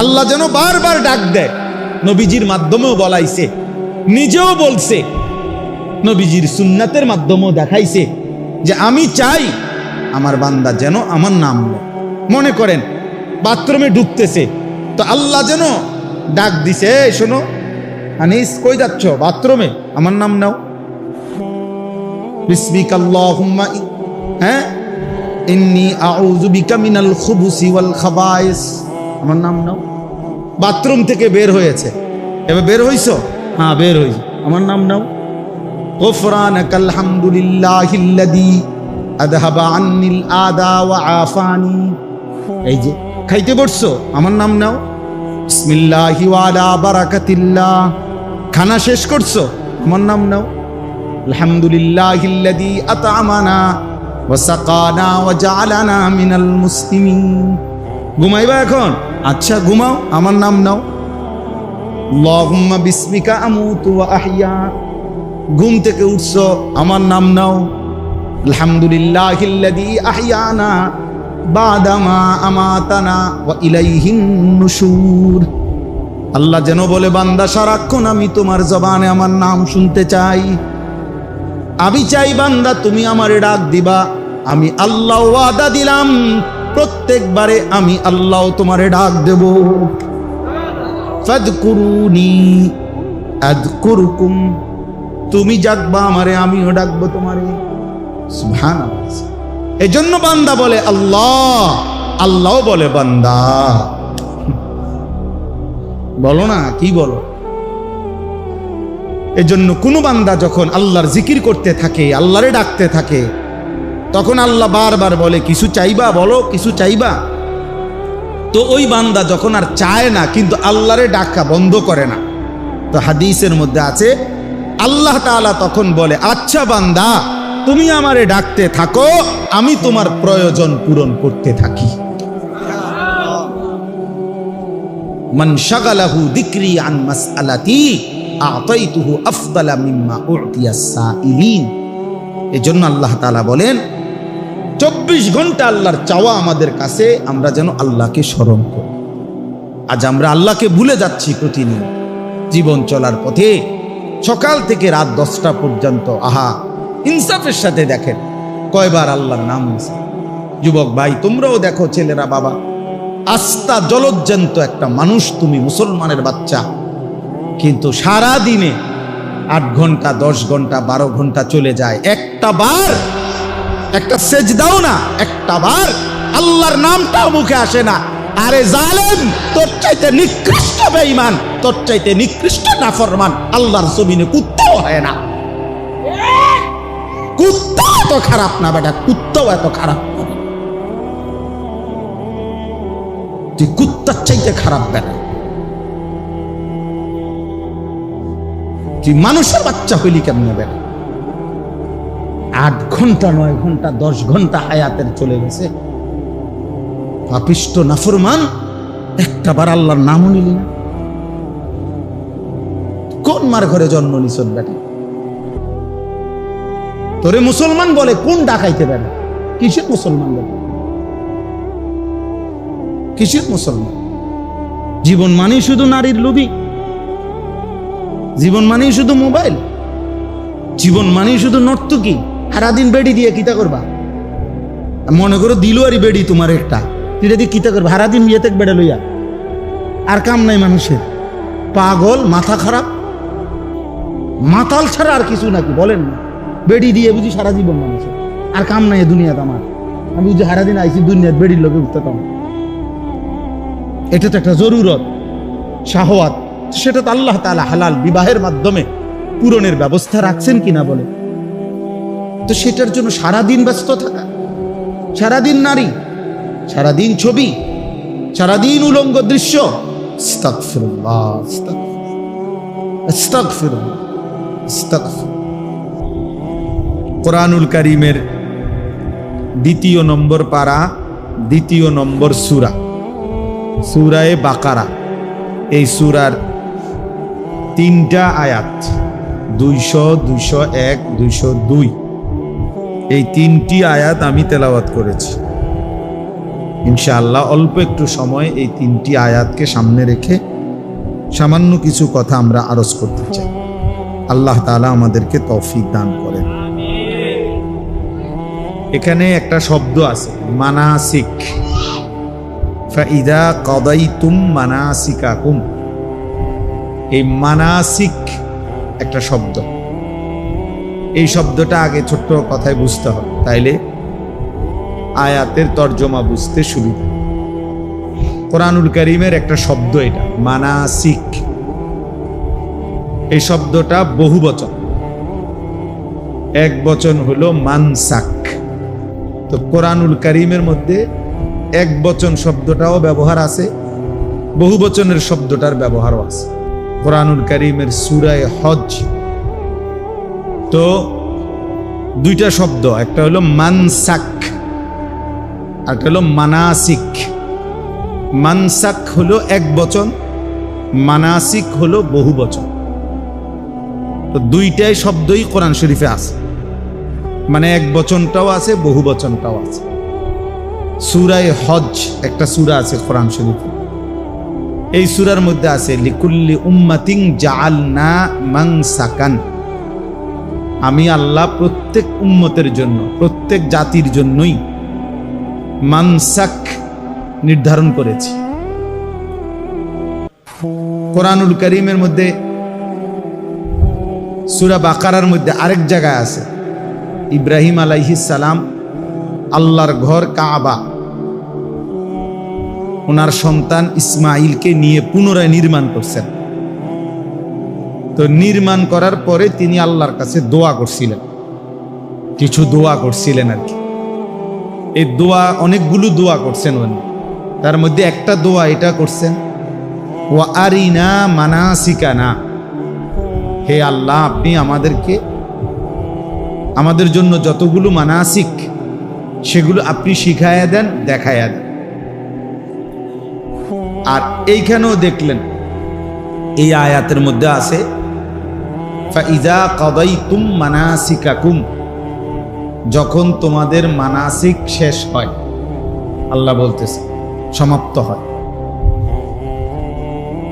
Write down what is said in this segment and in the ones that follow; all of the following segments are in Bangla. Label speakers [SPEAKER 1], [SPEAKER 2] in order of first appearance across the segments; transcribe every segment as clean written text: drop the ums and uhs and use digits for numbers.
[SPEAKER 1] আল্লাহ যেন বারবার ডাক দেয়, নবীজির মাধ্যমেও বলাইছে, নিজেও বলছে, নবীজির সুন্নাতের মাধ্যমেও দেখাইছে যে আমি চাই আমার বান্দা যেন আমার নাম নেয়। মনে করেন বাথরুমে ঢুকতেছে, তো আল্লাহ যেন ডাক দিছে, এই শোনো আনিস কই যাচ্ছ? বাথরুমে, আমার নাম নাও। বিসমিকাল্লাহুম্মা ইন্নী আউযু বিকা মিনাল খুবুসি ওয়াল খাবায়েস, আমার নাম নাও। বাথরুম থেকে বের হয়েছে, এবার বের হইছো? হ্যাঁ বের হইছি, আমার নাম নাও। গুফরানাকাল হামদুলিল্লাহিল্লাযী আযহাবা আন্নিল আদা ওয়া আফানি, এই যে খাইতে বসছো, আমার নাম নাও। বিসমিল্লাহি ওয়া আলা বারাকাতিল্লাহ, খানা শেষ করছো, আমার নাম নাও। আলহামদুলিল্লাহিল্লাযী আত'আমানা ওয়া সাকানা ওয়া জাআলানা মিনাল মুসলিমিন। ঘুমাইবা এখন? আচ্ছা ঘুমাও, আমার নাম নাও। আল্লাহুম্মা বিসমিকা আমুতু ওয়া আহইয়া, ঘুম থেকে উঠছো, আমার নাম নাও। আলহামদুলিল্লাহিল্লাযী আহইয়ানা বাদামা আমাতানা ওয়া ইলাইহিন নুশুর। আল্লাহ যেন বলে, বান্দা সারাক্ষণ আমি তোমার জবানে আমার নাম শুনতে চাই। আমি চাই বান্দা তুমি আমারে ডাক দিবা। আমি আল্লাহ ওয়াদা দিলাম, প্রত্যেকবারে আমি আল্লাহ তোমারে ডাক দেব। ফাদকুরুনি আযকুরকুম, তুমি ডাকবা আমারে, আমিও ডাকবো তোমারে। সুবহানাল্লাহ। এজন্য বান্দা বলে আল্লাহ, আল্লাহ বলে বান্দা। বলো না, কি বলো? এজন্য কোন বান্দা যখন আল্লাহর জিকির করতে থাকে, আল্লাহরে ডাকতে থাকে, তখন আল্লাহ বারবার বলে কিছু চাইবা, বলো কিছু চাইবা। তো ওই বান্দা যখন আর চায় না, কিন্তু আল্লাহরে ডাকা বন্ধ করে না, তো হাদিসের মধ্যে আছে আল্লাহ তাআলা তখন বলে, আচ্ছা বান্দা তুমি আমারে ডাকতে থাকো, আমি তোমার প্রয়োজন পূরণ করতে থাকি। মান শাগালাহু যিকরি আন মাসআলাতি আ'তাইতুহু আফদালা মিম্মা উ'তিয়াস সাইলিন। এজন্য আল্লাহ তাআলা বলেন 24 ঘন্টা আল্লাহর চাওয়া আমাদের কাছে, আমরা যেন আল্লাহকে স্মরণ করি। আজ আমরা আল্লাহকে ভুলে যাচ্ছি প্রতিদিন জীবন চলার পথে, সকাল থেকে রাত 10টা পর্যন্ত। আহা, ইনসাফের সাথে দেখেন কয়বার আল্লাহর নাম নিছে। যুবক ভাই তোমরাও দেখো, ছেলেরা, বাবা, আস্থা জলজ্জান্ত একটা মানুষ তুমি, মুসলমানের বাচ্চা, কিন্তু সারা দিনে 8 ঘন্টা 10 ঘন্টা 12 ঘন্টা চলে যায়, একটা বার একটা সেজদাও না, একটা বার আল্লাহর নামটাও মুখে আসে না। আরে জালেম, তোর চাইতে নিকৃষ্ট বেঈমান, তোর চাইতে নিকৃষ্ট নাফরমান আল্লাহর জমিনে কুত্তাও হয় না। কুত্তা এত খারাপ না বেটা, কুত্তাও এত খারাপ না, তুই কুত্তার চাইতে খারাপ বেটা। তুই মানুষের বাচ্চা হইলি কেমনে বেটা? 8 ঘন্টা 9 ঘন্টা 10 ঘন্টা হায়াতের চলে গেছে, পাপিষ্ট নাফরমান, একটা বার আল্লাহর নামও নিলি না। কোন মার ঘরে জন্ম নিছ বেটা? তোরে মুসলমান বলে, কোন ডাকাইতে বেটা? কিসের মুসলমান বলে? কিসের মুসলমান? জীবন মানেই শুধু নারীর লোভী, জীবন মানেই শুধু মোবাইল, জীবন মানেই শুধু নর্তকী। সারাদিন বেড়ি দিয়ে কিতা করবা? মনে করো দিল আর বেড়ি তোমার একটা, এটা দিয়ে কিতা করবা? সারাদিন বিয়েতে বেড়ে লইয়া আর কাম নাই মানুষের। পাগল, মাথা খারাপ, মাতাল ছাড়া আর কিছু নাকি বলেন না? বেড়ি দিয়ে বুঝি সারা জীবন মানুষের আর কাম নাই দুনিয়াতে আমার। আমি বুঝি সারাদিন আইসি দুনিয়ার বেড়ির লোকে উঠতেতাম, এটা তো একটা জরুরত, শাহওয়াত, সেটা তো আল্লাহ তাআলা হালাল বিবাহের মাধ্যমে পূরণের ব্যবস্থা রাখছেন কিনা বলে। তো সেটার জন্য সারাদিন ব্যস্ত থাকা, সারাদিন নারী, সারাদিন ছবি, সারাদিন উলঙ্গ দৃশ্য। আস্তাগফিরুল্লাহ, আস্তাগফিরুল্লাহ, আস্তাগফিরুল্লাহ। কোরআনুল কারীমের 2 নম্বর পারা, 2 নম্বর সূরা, সূরায়ে বাকারা। এই সূরার 3টা আয়াত, 200, 201, 202, এই 3টি আয়াত আমি তেলাওয়াত করেছি। ইনশাআল্লাহ অল্প একটু সময় এই 3টি আয়াতকে সামনে রেখে সামান্য কিছু কথা আমরা আরজ করতে চাই। আল্লাহ তাআলা আমাদেরকে তৌফিক দান করেন। এখানে একটা শব্দ আছে মানাসিক, ফাইদা কাদাইতুম মানাসিকাকুম। এই মানাসিক একটা শব্দ, এই শব্দটা আগে ছোট্ট কথায় বুঝতে হবে, তাইলে আয়াতের তর্জমা বুঝতে সুবিধা। কোরআনুল কারীমের একটা শব্দ এটা মানাসিক। এই শব্দটা বহুবচন, এক বচন হলো মানসাক। তো কোরআনুল কারীমের মধ্যে এক বচন শব্দটাও ব্যবহার আছে, বহুবচনের শব্দটার ব্যবহারও আছে। কোরআনুল কারীমের সূরা হজ তো দুইটা শব্দ, একটা হলো মানসাক আর একটা হলো মানাসিক। মানসাক হলো এক বচন, মানাসিক হলো বহুবচন। তো দুইটাই শব্দই কোরআন শরীফে আছে, মানে এক বচনটাও আছে, বহুবচনটাও আছে। সূরা হজ একটা সূরা আছে কোরআন শরীফে, এই সূরার মধ্যে আছে লিকুল্লি উম্মাতিন জাআলনা মানসাকান। আমি আল্লাহ প্রত্যেক উম্মতের জন্য, প্রত্যেক জাতির জন্যই মানসাক নির্ধারণ করেছি। কোরআনুল কারীমের মধ্যে সূরা বাকারার মধ্যে আরেক জায়গায় আছে ইব্রাহিম আলাইহিস সালাম আল্লাহর ঘর কাবা ওনার সন্তান ইসমাইলকে নিয়ে পুনরায় নির্মাণ করছেন। তো নির্মাণ করার পরে তিনি আল্লাহর কাছে দোয়া করছিলেন, কিছু দোয়া করছিলেন আর কি। এই দোয়া অনেকগুলো দোয়া করছেন উনি, তার মধ্যে একটা দোয়া এটা করছেন ওয়া আরিনা মানাসিকানা, হে আল্লাহ আপনি আমাদেরকে, আমাদের জন্য যতগুলো মানাসিক সেগুলো আপনি শিখায়া দেন, দেখায়া দেন। আর এইখানেও দেখলেন এই আয়াতের মধ্যে আছে ফাইজা কাদাইতুম মানাসিকাকুম, যখন তোমাদের মানাসিক শেষ হয়, আল্লাহ বলতেছে সমাপ্ত হয়।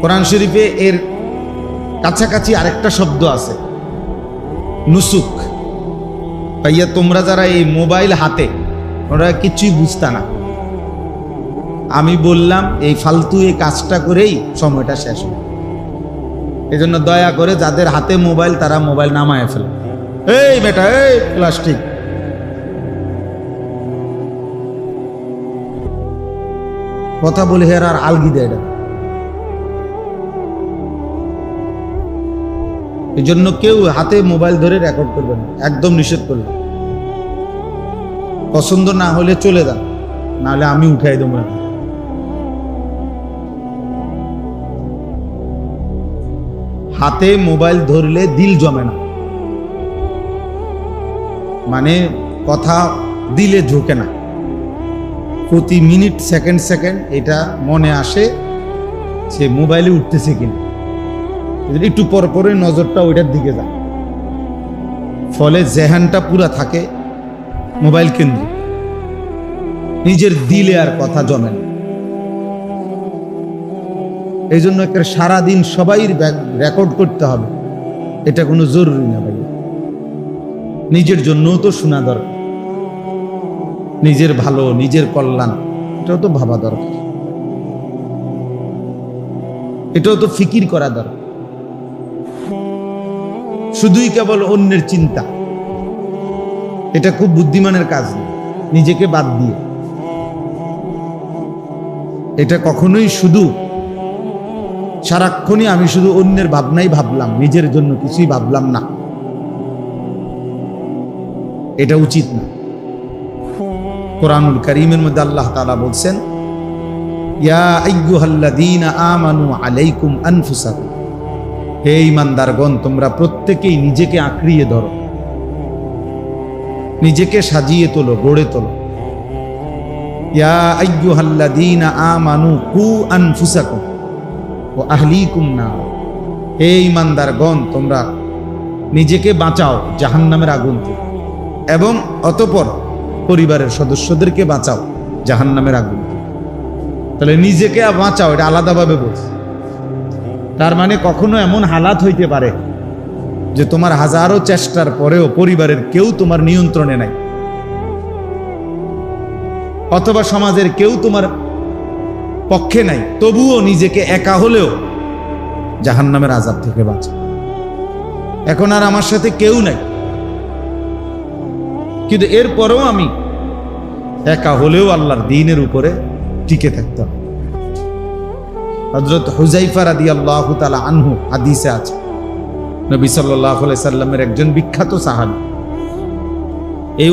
[SPEAKER 1] কোরআন শরীফে এর কাছাকাছি আরেকটা শব্দ আছে নুসুক। ভাইয়া তোমরা যারা এই মোবাইল হাতে, ওরা কিছুই বুঝতা না, আমি বললাম এই ফালতু এই কাজটা করেই সময়টা শেষ হয়। এই জন্য দয়া করে যাদের হাতে মোবাইল তারা মোবাইল নামায় ফেলে। এই বেটা, এই প্লাস্টিক, কথা বলে হের আর আলগি দেয়। এই জন্য কেউ হাতে মোবাইল ধরে রেকর্ড করবে না, একদম নিষেধ করবে। পছন্দ না হলে চলে যান, নাহলে আমি উঠাই দেবো। হাতে মোবাইল ধরলে দিল জমে না, মানে কথা দিলে ঢোকে না। প্রতি মিনিট সেকেন্ড সেকেন্ড এটা মনে আসে সে মোবাইলে উঠতেছে কিনা, একটু পর পরে নজরটা ওইটার দিকে যায়, ফলে জেহানটা পুরা থাকে মোবাইল কেন্দ্রিক, নিজের দিলে আর কথা জমে না। এই জন্য একটা সারাদিন সবাই রেকর্ড করতে হবে, এটা কোনো জরুরি না ভাই। নিজের জন্যও তো শোনা দরকার, নিজের ভালো, নিজের কল্যাণ, এটাও তো ভাবা দরকার, এটাও তো ফিকির করা দরকার। শুধুই কেবল অন্যের চিন্তা, এটা খুব বুদ্ধিমানের কাজ না, নিজেকে বাদ দিয়ে। এটা কখনোই শুধু সারাক্ষণই আমি শুধু অন্যের ভাবনাই ভাবলাম, নিজের জন্য কিছুই ভাবলাম না, এটা উচিত না। কোরআনুল কারীমের মধ্যে আল্লাহ তাআলা বলছেন ইয়া আইয়ুহাল্লাযীনা আমানু আলাইকুম আনফুসাকুম, হে ঈমানদারগণ তোমরা প্রত্যেকেই নিজেকে আঁকড়িয়ে ধরো, নিজেকে সাজিয়ে তোলো, গড়ে তোলো। ইয়া আইয়ুহাল্লাযীনা আমানু কু আনফুসাকুম ওয়া আহলিকুম নার, হে ঈমানদারগণ তোমরা নিজেকে বাঁচাও জাহান্নামের আগুন থেকে, এবং অতঃপর পরিবারের সদস্যদেরকে বাঁচাও জাহান্নামের আগুন থেকে। তাহলে নিজেকে বাঁচাও, এটা আলাদাভাবে বলছে। তার মানে কখনো এমন হালাত হইতে পারে যে তোমার হাজারো চেষ্টার পরেও পরিবারের কেউ তোমার নিয়ন্ত্রণে নাই, অথবা সমাজের কেউ তোমার পক্ষে নাই, তবুও নিজেকে একা হলেও জাহান্নামের আযাব থেকে বাঁচা। এখন আর আমার সাথে কেউ নাই, কিন্তু এরপরেও আমি একা হলেও আল্লাহর দ্বীনের উপরে টিকে থাকতাম। হযরত হুযায়ফা রাদিয়াল্লাহু তাআলা আনহু হাদিসে আছে, নবী সাল্লাল্লাহু আলাইহি সাল্লামের একজন বিখ্যাত সাহাবী,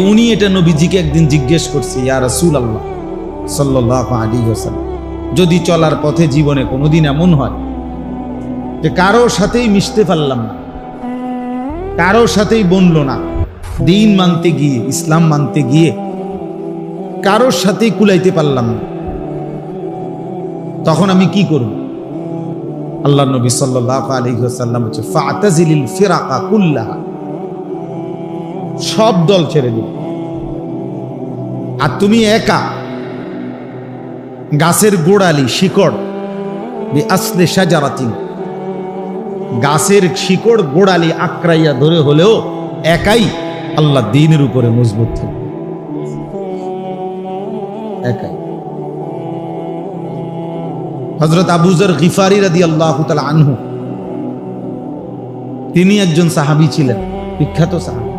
[SPEAKER 1] উনি এটা নবীজিকে একদিন জিজ্ঞেস করছে, ইয়া রাসূলুল্লাহ সাল্লাল্লাহু আলাইহি ওয়াসাল্লাম, যদি চলার পথে জীবনে কোনোদিন এমন হয় যে কারো সাথেই মিশতে পারলাম না, কারো সাথেই বনলো না, দ্বীন মানতে গিয়ে, ইসলাম মানতে গিয়ে কারোর সাথেই কুলাইতে পারলাম না, তখন আমি কি করব? আল্লাহর নবী সাল্লাল্লাহু আলাইহি ওয়াসাল্লাম বলেছে, ফাতাজিলিল ফিরাকা কুল্লাহা, সব দল ছেড়ে দিও, আর তুমি একা গাছের গোড়ালি শিকড়, বিআসলি শাজারাতিন, গাছের শিকড় গোড়ালি আঁকড়াইয়া ধরে হলেও একাই আল্লাহ দ্বীনের উপরে মজবুত থাকবে, একাই। হযরত আবু যর গিফারি রাদিয়াল্লাহু তাআলা আনহু, তিনি একজন সাহাবী ছিলেন, বিখ্যাত সাহাবী।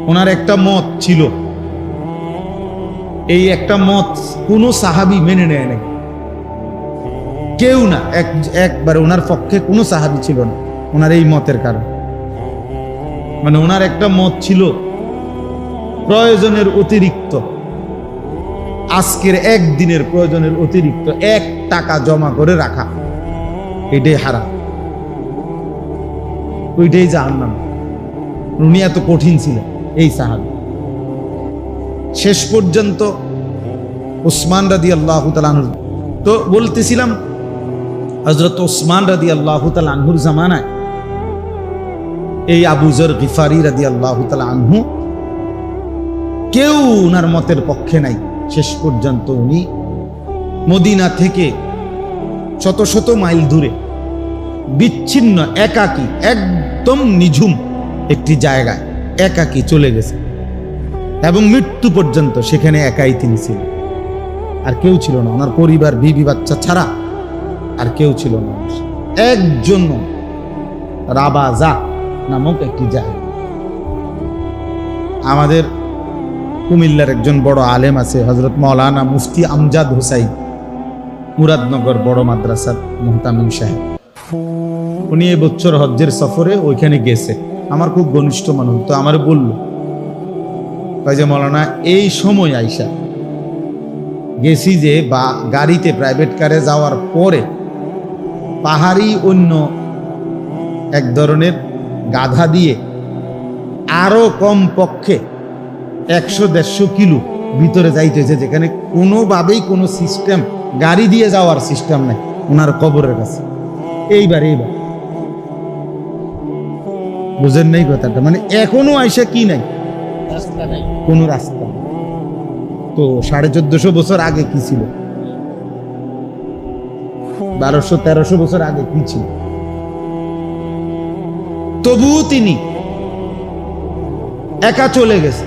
[SPEAKER 1] ওনার একটা মত ছিল, এই একটা মত কোন সাহাবী মেনে নেয় নাই, কেউ না, একবারে ওনার পক্ষে কোনো সাহাবী ছিল না ওনার এই মতের কারণে। মানে ওনার একটা মত ছিল, প্রয়োজনের অতিরিক্ত, আজকের একদিনের প্রয়োজনের অতিরিক্ত 1 টাকা জমা করে রাখা, এটাই হারাম, ওইটাই জাহান্নাম। উনি এত কঠিন ছিলেন এই সাহাবী। শেষ পর্যন্ত উসমান রাদিয়াল্লাহু তাআলা আনহু, তো বলতেছিলাম হযরত উসমান রাদিয়াল্লাহু তাআলা আনহুর জামানায় এই আবু যর গিফারি রাদিয়াল্লাহু তাআলা আনহু কেউ উনার মতের পক্ষে নাই। শেষ পর্যন্ত উনি মদিনা থেকে শত শত মাইল দূরে বিচ্ছিন্ন একাকী, একদম নিঝুম একটি জায়গায় একাকী চলে গেছে, এবং মৃত্যু পর্যন্ত সেখানে একাই তিনি ছিলেন, আর কেউ ছিল না। ওনার পরিবার, বিবি বাচ্চা ছাড়া আর কেউ ছিল না। একজন রাবাজা নামক একটি জায়গা। আমাদের কুমিল্লার একজন বড় আলেম আছে, হযরত মাওলানা মুফতি আমজাদ হোসাইন, মুরাদনগর বড় মাদ্রাসার মুহতামিম সাহেব। উনি এবছর হজ্জের সফরে ওইখানে গেছে, আমার খুব ঘনিষ্ঠ মানুষ। তো আমার বলল যে মাওলানা এই সময় আইসা গেছি যে, বা গাড়িতে প্রাইভেট কারে যাওয়ার পরে পাহাড়ি অন্য এক ধরনের গাধা দিয়ে আরো কম পক্ষে 100-150 কিলো ভিতরে যাইতেছে, যেখানে কোনোভাবেই কোনো সিস্টেম, গাড়ি দিয়ে যাওয়ার সিস্টেম নাই ওনার কবরের কাছে। এইবার বুঝেন নাই কথাটা? মানে এখনো আইসা কি নাই, রাস্তা নাই, কোনো রাস্তা। তো 1450 বছর আগে কি ছিল, 1200-1300 বছর আগে কি ছিল? তবুও তিনি একা চলে গেছে।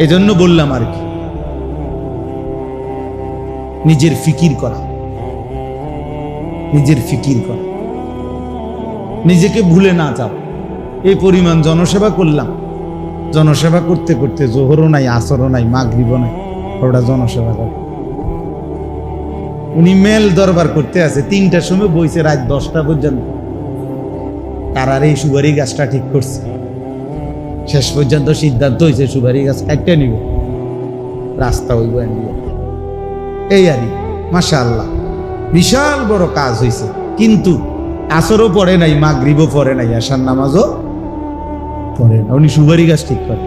[SPEAKER 1] এজন্য বললাম আর কি, নিজের ফিকির করা, নিজের ফিকির করা, নিজেকে ভুলে না যাও। এই পরিমাণ জনসেবা করলাম, জনসেবা করতে করতে জোহরও নাই, আসরও নাই, মাগরিবও নাই, ওটা জনসেবা করে। উনি মেল দরবার করতে আছে, 3টার সময় বইছে রাত 10টা পর্যন্ত। তারার এই সুপারি গাছটা ঠিক করছে, শেষ পর্যন্ত সিদ্ধান্ত হয়েছে সুপারি গাছ একটা নিব, রাস্তা হইব। এই আর মাশাআল্লাহ বিশাল বড় কাজ হয়েছে, কিন্তু আসরও পড়ে নাই, মাগরিবও পড়ে নাই, আশার নামাজও পড়ে না। উনি সুপারি গাছ ঠিক করে।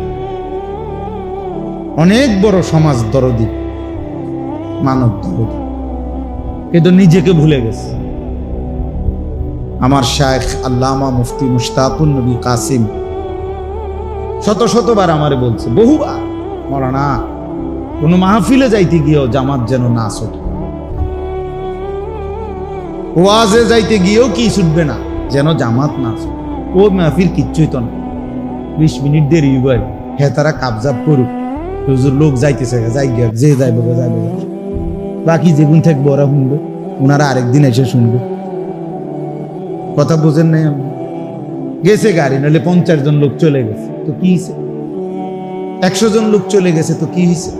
[SPEAKER 1] অনেক বড় সমাজ দরদি, মানব দরদি, কিন্তু নিজেকে ভুলে গেছে। আমার শায়েখ আল্লামা মুফতি মুশতাকুন নবী কাসিম শত শতবার আমারে বলছে, বহুবার, মাওলানা কোনো মাহফিলে যাইতে গিয়েও জামাত যেন না ছুটে, ওয়াজে যাইতে গিয়েও কি ছুটবে না, যেন জামাত না ছুটে। ও মাহফিল কিচ্ছুই তো না, 20 মিনিট দেরি হয়, হে তারা কাবজাব করুক, হুজুর লোক যাইতেছে যাই গিয়া, যে যাইবে যাইবে, বাকি যেগুন থাকবে ওরা শুনবে, ওনারা আরেকদিন এসে শুনবে। কথা বোঝেন নাই? আমি গেছে গাড়ি, নাহলে 50 জন লোক চলে গেছে তো কি হয়েছে, 100 জন লোক চলে গেছে তো কি হয়েছে?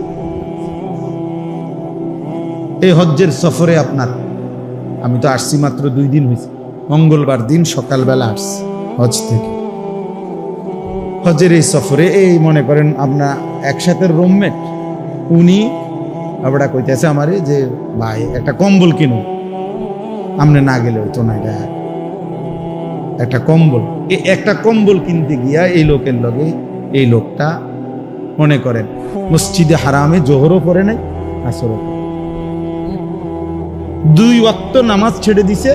[SPEAKER 1] এই হজ্জের সফরে আপনার, আমি তো আসছি মাত্র 2 দিন হয়েছে, মঙ্গলবার দিন সকালবেলা আসছি হজ থেকে। হজের এই সফরে এই মনে করেন আপনার একসাথে রুমমেট, উনি আবড়া কইতেছে আমারে যে ভাই একটা কম্বল কিনুন, আমনে না গেলে হইতো না, এটা একটা কম্বল। এই একটা কম্বল কিনতে গিয়া এই লোকের লগে এই লোকটা মনে করেন মসজিদে হারামে জোহরও পড়ে নাই, আসরও 2 ওয়াক্ত নামাজ ছেড়ে দিছে,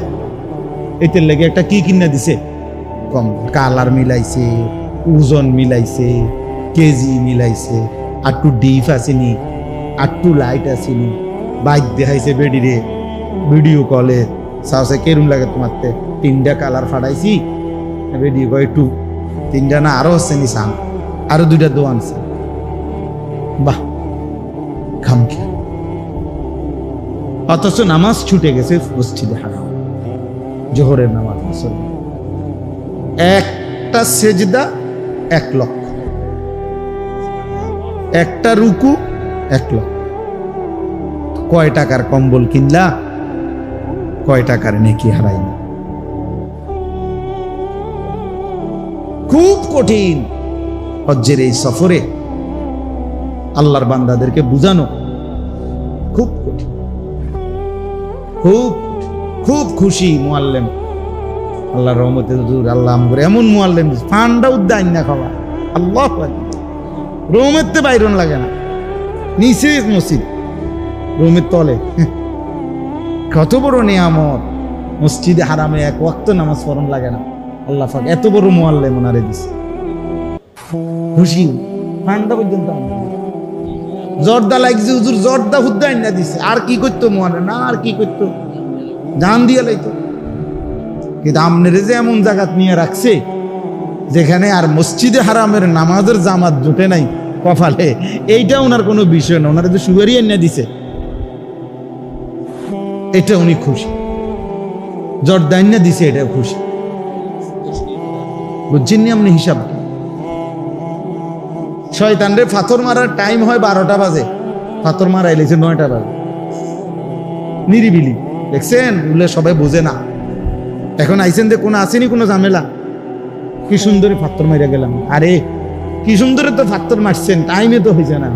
[SPEAKER 1] এতে লেগে একটা কি কিনা দিছে, কম্বল। কালার মিলাইছে, ওজন মিলাইছে, কেজি মিলাইছে, আটটু ডিপ আসেনি, আটটু লাইট আসেনি, বাইক দেখাইছে বেডিরে ভিডিও কলে, সাহসে কেরুম লাগে তোমারতে, 3টা কালার ফাটাইছি ভিডিও কয়, একটু 3টা না আরো হচ্ছে নি, সান আরো 2টা দোয়ান আছে। বাহ, খামখে। অথচ নামাজ ছুটে গেছে মসজিদে হারাম, জোহরের নামাজ। একটা সেজদা 1 লক্ষ, একটা রুকু 1 লক্ষ। কয় টাকার কম্বল কিনলা, কয় টাকার নেকি হারাইলা। খুব কঠিন হজ্জের এই সফরে আল্লাহর বান্দাদেরকে বুঝানো, খুব কঠিন, খুব খুব খুশি মুআল্লিম, আল্লাহর রহমতে হুজুর আল্লাহ আমগরে এমন মুআল্লিম ফান্ডা উদ্দাইন না খাওয়া, আল্লাহু আকবার। রুমেতে বাইরন লাগে না, নিচে মসজিদ, রুমের তলে। কত বড় নিয়ামত, মসজিদে হারামে 1 ওয়াক্ত নামাজ পড়ন লাগে না, আল্লাহ পাক এত বড় মুআল্লিম ওনারে দিছে। খুশি ফান্ডা পর্যন্ত জর্দা লাগছে, হুজুর জর্দা উদ্দাইন না দিছে, আর কি করতো মুআল্লিম, না আর কি করতো, জান দিয়া লাইতো। কিন্তু আমনেরে যে এমন জায়গাত নিয়ে রাখছে যেখানে আর মসজিদে হারামের নামাজের জামাত জুটে নাই কপালে, এইটা ওনার কোনো বিষয় না, ওনারা যে সুগারি এনে দিছে এটা উনি খুশি, জর্দা এনে দিছে এটা খুশি। বুঝছেন নি আপনি হিসাব? শয়তানরে পাথর মারার টাইম হয় 12টা বাজে, পাথর মারা এলেছে 9টা বাজে, নিরিবিলি। দেখছেন বলে সবাই বোঝে না। এখন আইসেন যে কোনো আসেনি কোনো ঝামেলা, কি সুন্দরী পাথর মারিয়া গেলাম, আরে কি সুন্দরে তো পাথর মারছেন, টাইমে তো হয়েছে না।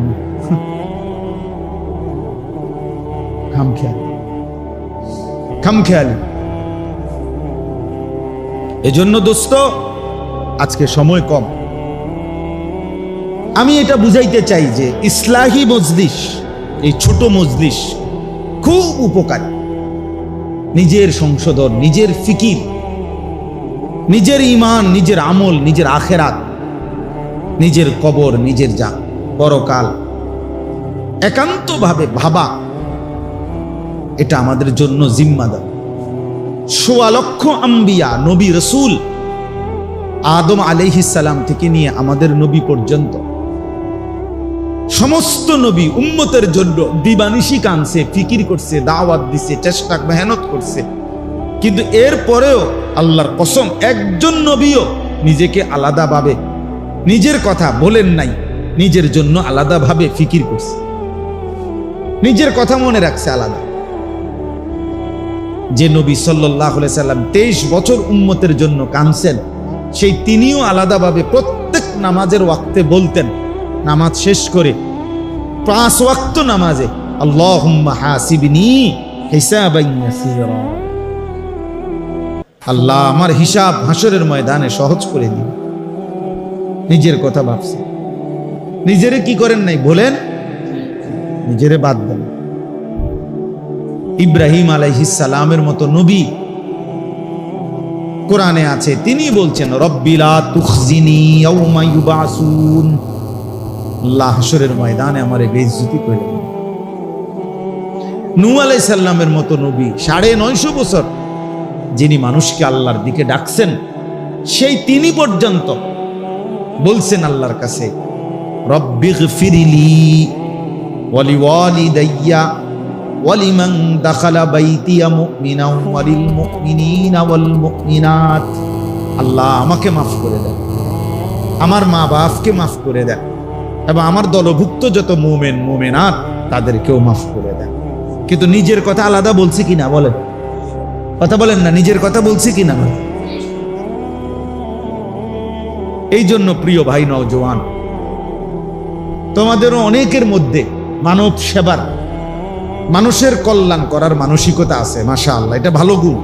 [SPEAKER 1] খামখেয়ালি। এজন্য দোস্ত আজকে সময় কম, আমি এটা বুঝাইতে চাই যে ইসলাহি মজলিস, এই ছোট মজলিস খুব উপকারী। নিজের সংশোধন, নিজের ফিকির, নিজের ঈমান, নিজের আমল, নিজের আখেরাত, নিজের কবর, নিজের যা পরকাল একান্তভাবে ভাবা, এটা আমাদের জন্য জিম্মাদার। ১৬ লক্ষ আম্বিয়া, নবী রসুল, আদম আলাইহিস সালাম থেকে নিয়ে আমাদের নবী পর্যন্ত সমস্ত নবী উম্মতের জন্য দিবানিশি কানছে, ফিকির করছে, দাওয়াত দিছে, চেষ্টা মেহনত করছে। কিন্তু এর পরেও আল্লাহর কসম একজন নবীও নিজেকে আলাদাভাবে নিজের কথা বলেন নাই, নিজের জন্য আলাদাভাবে ফিকির করছে, নিজের কথা মনে রাখছে আলাদা। যে নবী সাল্লাল্লাহু আলাইহি সাল্লাম 23 বছর উম্মতের জন্য কানছেন, সেই তিনিও আলাদাভাবে প্রত্যেক নামাজের ওয়াক্তে বলতেন, নামাজ শেষ করে 5 ওয়াক্ত নামাজে আল্লাহুম্মা হাসিবনি হিসাবান ইয়াসীরা, আল্লাহ আমার হিসাব হাসরের ময়দানে সহজ করে দিন। নিজের কথা ভাবছে, নিজেরে কি করেন নাই বলেন, নিজেরে বাদ দেন। ইব্রাহিম আলাইহিস সালামের মতো নবী কোরআনে আছে, তিনি বলছেন রব্বি লা তুখজিনি ইয়াউমা ইউবাসুন, আল্লাহ হাসরের ময়দানে আমারে বেইজ্জতি করে। নূহ আলাইহিস সালামের মতো নবী 950 বছর যিনি মানুষকে আল্লাহর দিকে ডাকছেন, সেই তিনি পর্যন্ত বলছেন আল্লাহর কাছে, রব্বিগফিরলি ওয়ালিওয়ালিদাইয়া ওয়ালিমান দাখালা বাইতিয়া মুমিনান ওয়ালিল মুমিনিনা ওয়াল মুমিনাত। আল্লাহ আমাকে মাফ করে দেন, আমার মা বাপকে মাফ করে দেন, এবং আমার দলভুক্ত যত মুমিন মুমিনাত তাদেরকেও মাফ করে দেন। কিন্তু নিজের কথা আলাদা বলছি কিনা বলেন? কথা বলেন না, নিজের কথা বলছি কিনা? এই জন্য প্রিয় ভাই নওজোয়ান, তোমাদেরও অনেকের মধ্যে মানব সেবার, মানুষের কল্যাণ করার মানসিকতা আছে, মাশাআল্লাহ, এটা ভালো গুণ,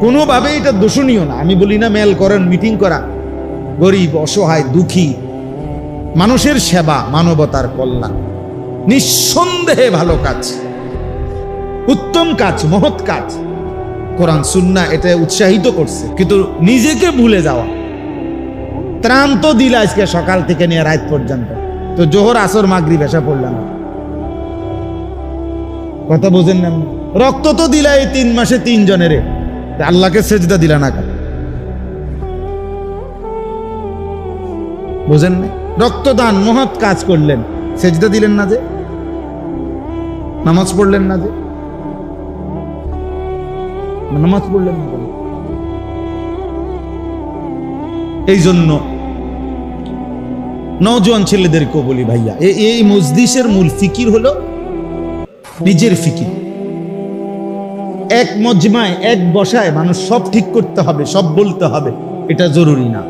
[SPEAKER 1] কোনোভাবে এটা দোষণীয় না। আমি বলি না মেল করেন, মিটিং করা, গরিব অসহায় দুঃখী মানুষের সেবা, মানবতার কল্যাণ নিঃসন্দেহে ভালো কাজ, উত্তম কাজ, মহৎ কাজ। কোরআন সুন্নাহ এটা উৎসাহিত করছে, কিন্তু নিজেকে ভুলে যাওয়া। ত্রাণ তো দিলা আজকে সকাল থেকে নিয়ে রাত পর্যন্ত, তো জোহর আসর মাগরিব এসা পড়লাম, কথা বোঝেন না? রক্ত তো দিলা এই 3 মাসে 3 জনেরে, আল্লাহকে সেজদা দিলা না কেন? বোঝেন না? রক্তদান মহৎ কাজ করলেন, সেজদা দিলেন না যে? নামাজ পড়লেন না যে? নামাজ পড়লেন না? এই জন্য নওজোয়ান ছেলেদেরকেও বলি, ভাইয়া, এই মজলিসের মূল ফিকির হলো নিজের ফিকির। এক মজমায়, এক বসায় মানুষ সব ঠিক করতে হবে, সব বলতে হবে, এটা জরুরি না।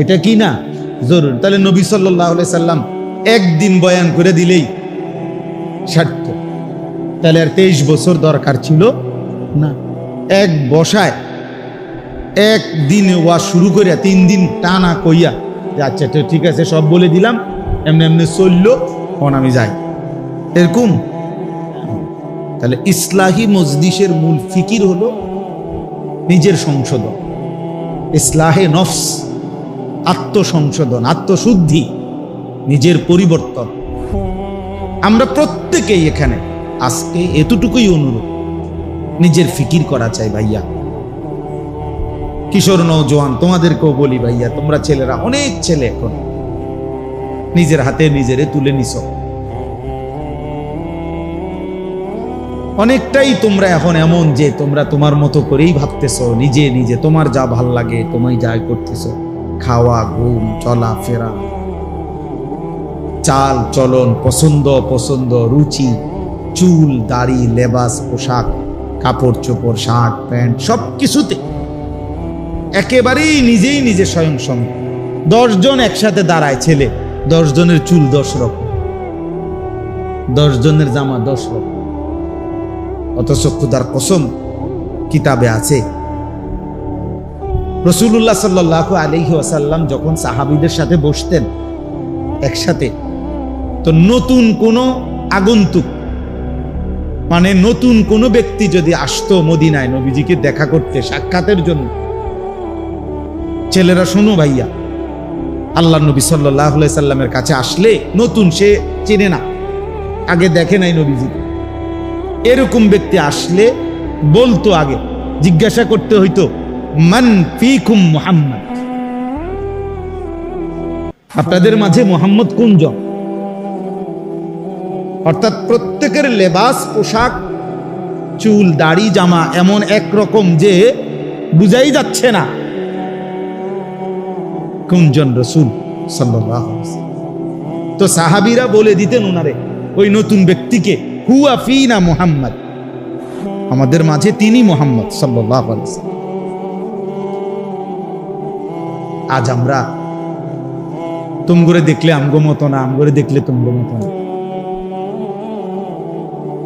[SPEAKER 1] এটা কি না? জরুরি। তাহলে নবী সাল্লাল্লাহু আলাইহি সাল্লাম একদিন বয়ান করে দিলেই সার্থক। তাহলে আর 23 বছর দরকার ছিল না। এক বসায় একদিনে ওয়াজ শুরু করিয়া 3 দিন টানা কইয়া, আচ্ছা তো ঠিক আছে, সব বলে দিলাম, এমনি এমনি চললো, এখন আমি যাই, এরকম। তাহলে ইসলাহি মজলিসের মূল ফিকির হলো নিজের সংশোধন, ইসলাহে নফস, আত্মসংশোধন, আত্মশুদ্ধি, নিজের পরিবর্তন। আমরা প্রত্যেকেই এখানে আজকে এতটুকুই অনুরোধ, নিজের ফিকির করা চাই ভাইয়া। কিশোর নওজোয়ান তোমাদেরকেও বলি, ভাইয়া, তোমরা ছেলেরা, অনেক ছেলে এখন নিজের হাতে নিজেরে তুলে নিছ, অনেকটাই তোমরা এখন এমন যে তোমরা তোমার মতো করেই ভাবতেছো, নিজে নিজে তোমার যা ভাল লাগে তুমি যাই করতেছো, খাওয়া, ঘুম, চলা ফেরা, চাল চলন, পছন্দ অপছন্দ, রুচি, চুল দাড়ি, লেবাস পোশাক, কাপড় চোপড়, শার্ট প্যান্ট, সব কিছুতে একেবারেই নিজেই নিজে স্বয়ং সঙ্গ। 10 জন একসাথে দাঁড়ায় ছেলে, 10 জনের চুল 10 রকম, 10 জনের জামা 10 রকম। অথচ খুদার কসম কিতাবে আছে, রাসূলুল্লাহ সাল্লাল্লাহু আলাইহি ওয়াসাল্লাম যখন সাহাবীদের সাথে বসতেন একসাথে, তো নতুন কোনো আগন্তুক, মানে নতুন কোনো ব্যক্তি যদি আসতো মদিনায় নবীজিকে দেখা করতে, সাক্ষাতের জন্য, ছেলেরা শোনো ভাইয়া, আল্লাহ নবী সাল্লাল্লাহু আলাইহি সাল্লামের কাছে আসলে নতুন, সে চেনে না, আগে দেখে নাই নবীজি, এরকম ব্যক্তি আসলে বলতো, আগে জিজ্ঞাসা করতে হইতো, মান ফিকুম মুহাম্মদ, আপনাদের মাঝে মুহাম্মদ কোনজন? অর্থাৎ প্রত্যেকের লেবাস পোশাক, চুল দাড়ি জামা এমন একরকম যে বুঝাই যাচ্ছে না কোনজন রাসূল সাল্লাল্লাহু আলাইহি ওয়াসাল্লাম। তো সাহাবীরা বলে দিতেন ওনারে, ওই নতুন ব্যক্তিকে, হুয়া ফিনা মুহাম্মদ, আমাদের মাঝে তিনি মুহাম্মদ সাল্লাল্লাহু আলাইহি ওয়াসাল্লাম। আজ আমরা তুমগরে দেখলে আমগো মতো না, আমগরে দেখলে তুমগো মতো না।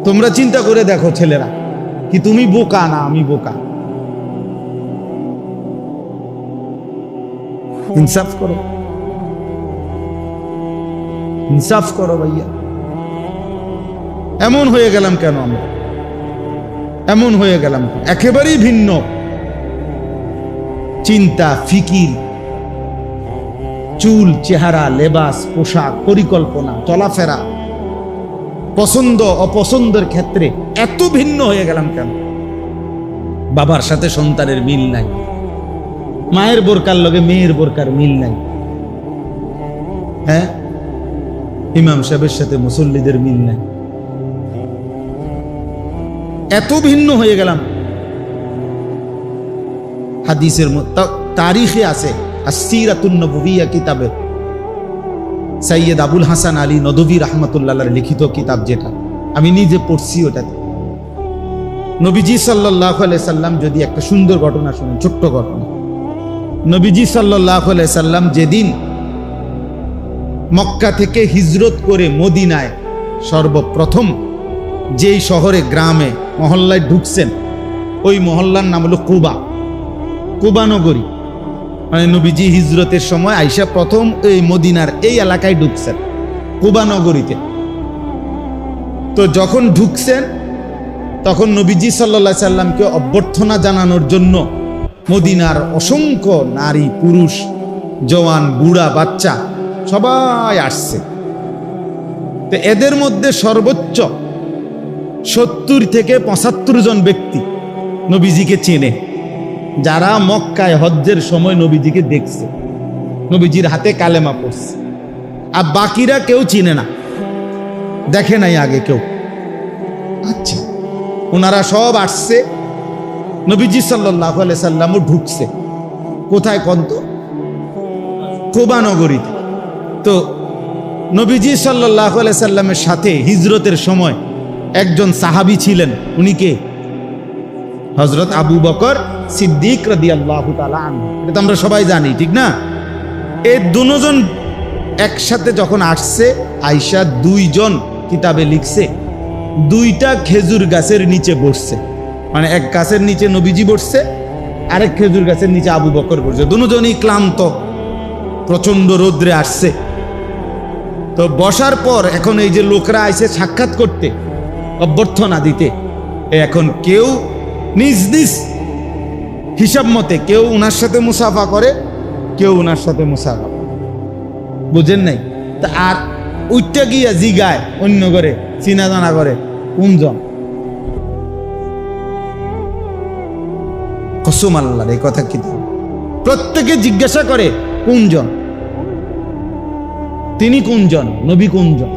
[SPEAKER 1] তোমরা চিন্তা করে দেখো ছেলেরা, কি তুমি বোকা না আমি বোকা? ইনসাফ করো, ইনসাফ করো ভাইয়া। এমন হয়ে গেলাম কেন আমরা? এমন হয়ে গেলাম একেবারেই ভিন্ন চিন্তা, ফিকির, চুল, চেহারা, লেবাস, পোশাক, পরিকল্পনা, চলাফেরা, পছন্দ অপছন্দের ক্ষেত্রে এত ভিন্ন হয়ে গেলাম কেন? বাবার সাথে সন্তানের মিল নাই, মায়ের বোরকার লগে মেয়ের বোরকার মিল নাই, হ্যাঁ, ইমাম সাহেবের সাথে মুসল্লিদের মিল নাই, এত ভিন্ন হয়ে গেলাম। হাদিসের তারিখে আছে আসসিরাতুন নববিয়্যা কিতাবে সৈয়দ আবুল হাসান আলী নদভী রাহমাতুল্লাহ লিখিত কিতাব, যেটা আমি নিজে পড়ছি, ওটাতে নবীজি সাল্লাল্লাহু আলাইহি সাল্লাম যদি একটা সুন্দর ঘটনা শুনেন, ছোট্ট ঘটনা। নবীজি সাল্লাল্লাহু আলাইহি সাল্লাম যেদিন মক্কা থেকে হিজরত করে মদিনায় সর্বপ্রথম যেই শহরে, গ্রামে, মহল্লায় ঢুকছেন, ওই মহল্লার নাম হলো কুবা, কুবা নগরী। মানে নবীজি হিজরতের সময় আইসা প্রথম এই মদিনার এই এলাকায় ঢুকছেন, কুবা নগরীতে। তো যখন ঢুকছেন তখন নবীজি সাল্লাল্লাহু আলাইহি সাল্লামকে অভ্যর্থনা জানানোর জন্য মদিনার অসংখ্য নারী, পুরুষ, জওয়ান, বুড়া, বাচ্চা সবাই আসছে। তো এদের মধ্যে সর্বোচ্চ 70 থেকে 75 জন ব্যক্তি নবীজিকে চেনে, যারা মক্কায় হজ্জের সময় নবীজিকে দেখছে, নবীজির হাতে কালেমা পড়ছে। আর বাকিরা কেউ চিনে না, দেখে নাই আগে কেউ। আচ্ছা, ওনারা সব আসছে, নবীজি সাল্লাল্লাহু আলাইহি সাল্লামও ঢুকছে। কোথায় কন্ত? কুবা নগরীতে। তো নবীজি সাল্লাল্লাহু আলাইহি সাল্লামের সাথে হিজরতের সময় একজন সাহাবী ছিলেন, উনি কে? হযরত আবু বকর সিদ্দিক রাদিয়াল্লাহু তাআলা আনহু। এটা আমরা সবাই জানি, ঠিক না? এই দুজন একসাথে যখন আসছে, আয়েশা 2 জন কিতাবে লিখছে, 2টা খেজুর গাছের নিচে বসছে। মানে এক গাছের নিচে নবীজি বসছে, আরেক খেজুর গাছের নিচে আবু বকর বসছে। দুজনই ক্লান্ত, প্রচন্ড রৌদ্রে আসছে। তো বসার পর এখন এই যে লোকরা আইছে সাক্ষাৎ করতে, অভ্যর্থনা দিতে, এখন কেউ নিজ নিজ হিসাব মতে কেউ উনার সাথে মুসাফা করে, কেউ উনার সাথে মুসাফা করে, বুঝেন নাই? তা আর উঠতে গিয়া জিগায় অন্য করে, চিনা জানা করে, কোনজন? কসম আল্লাহর, এই কথা কি? প্রত্যেকে জিজ্ঞাসা করে কোনজন, তিনি কোনজন, নবী কোনজন?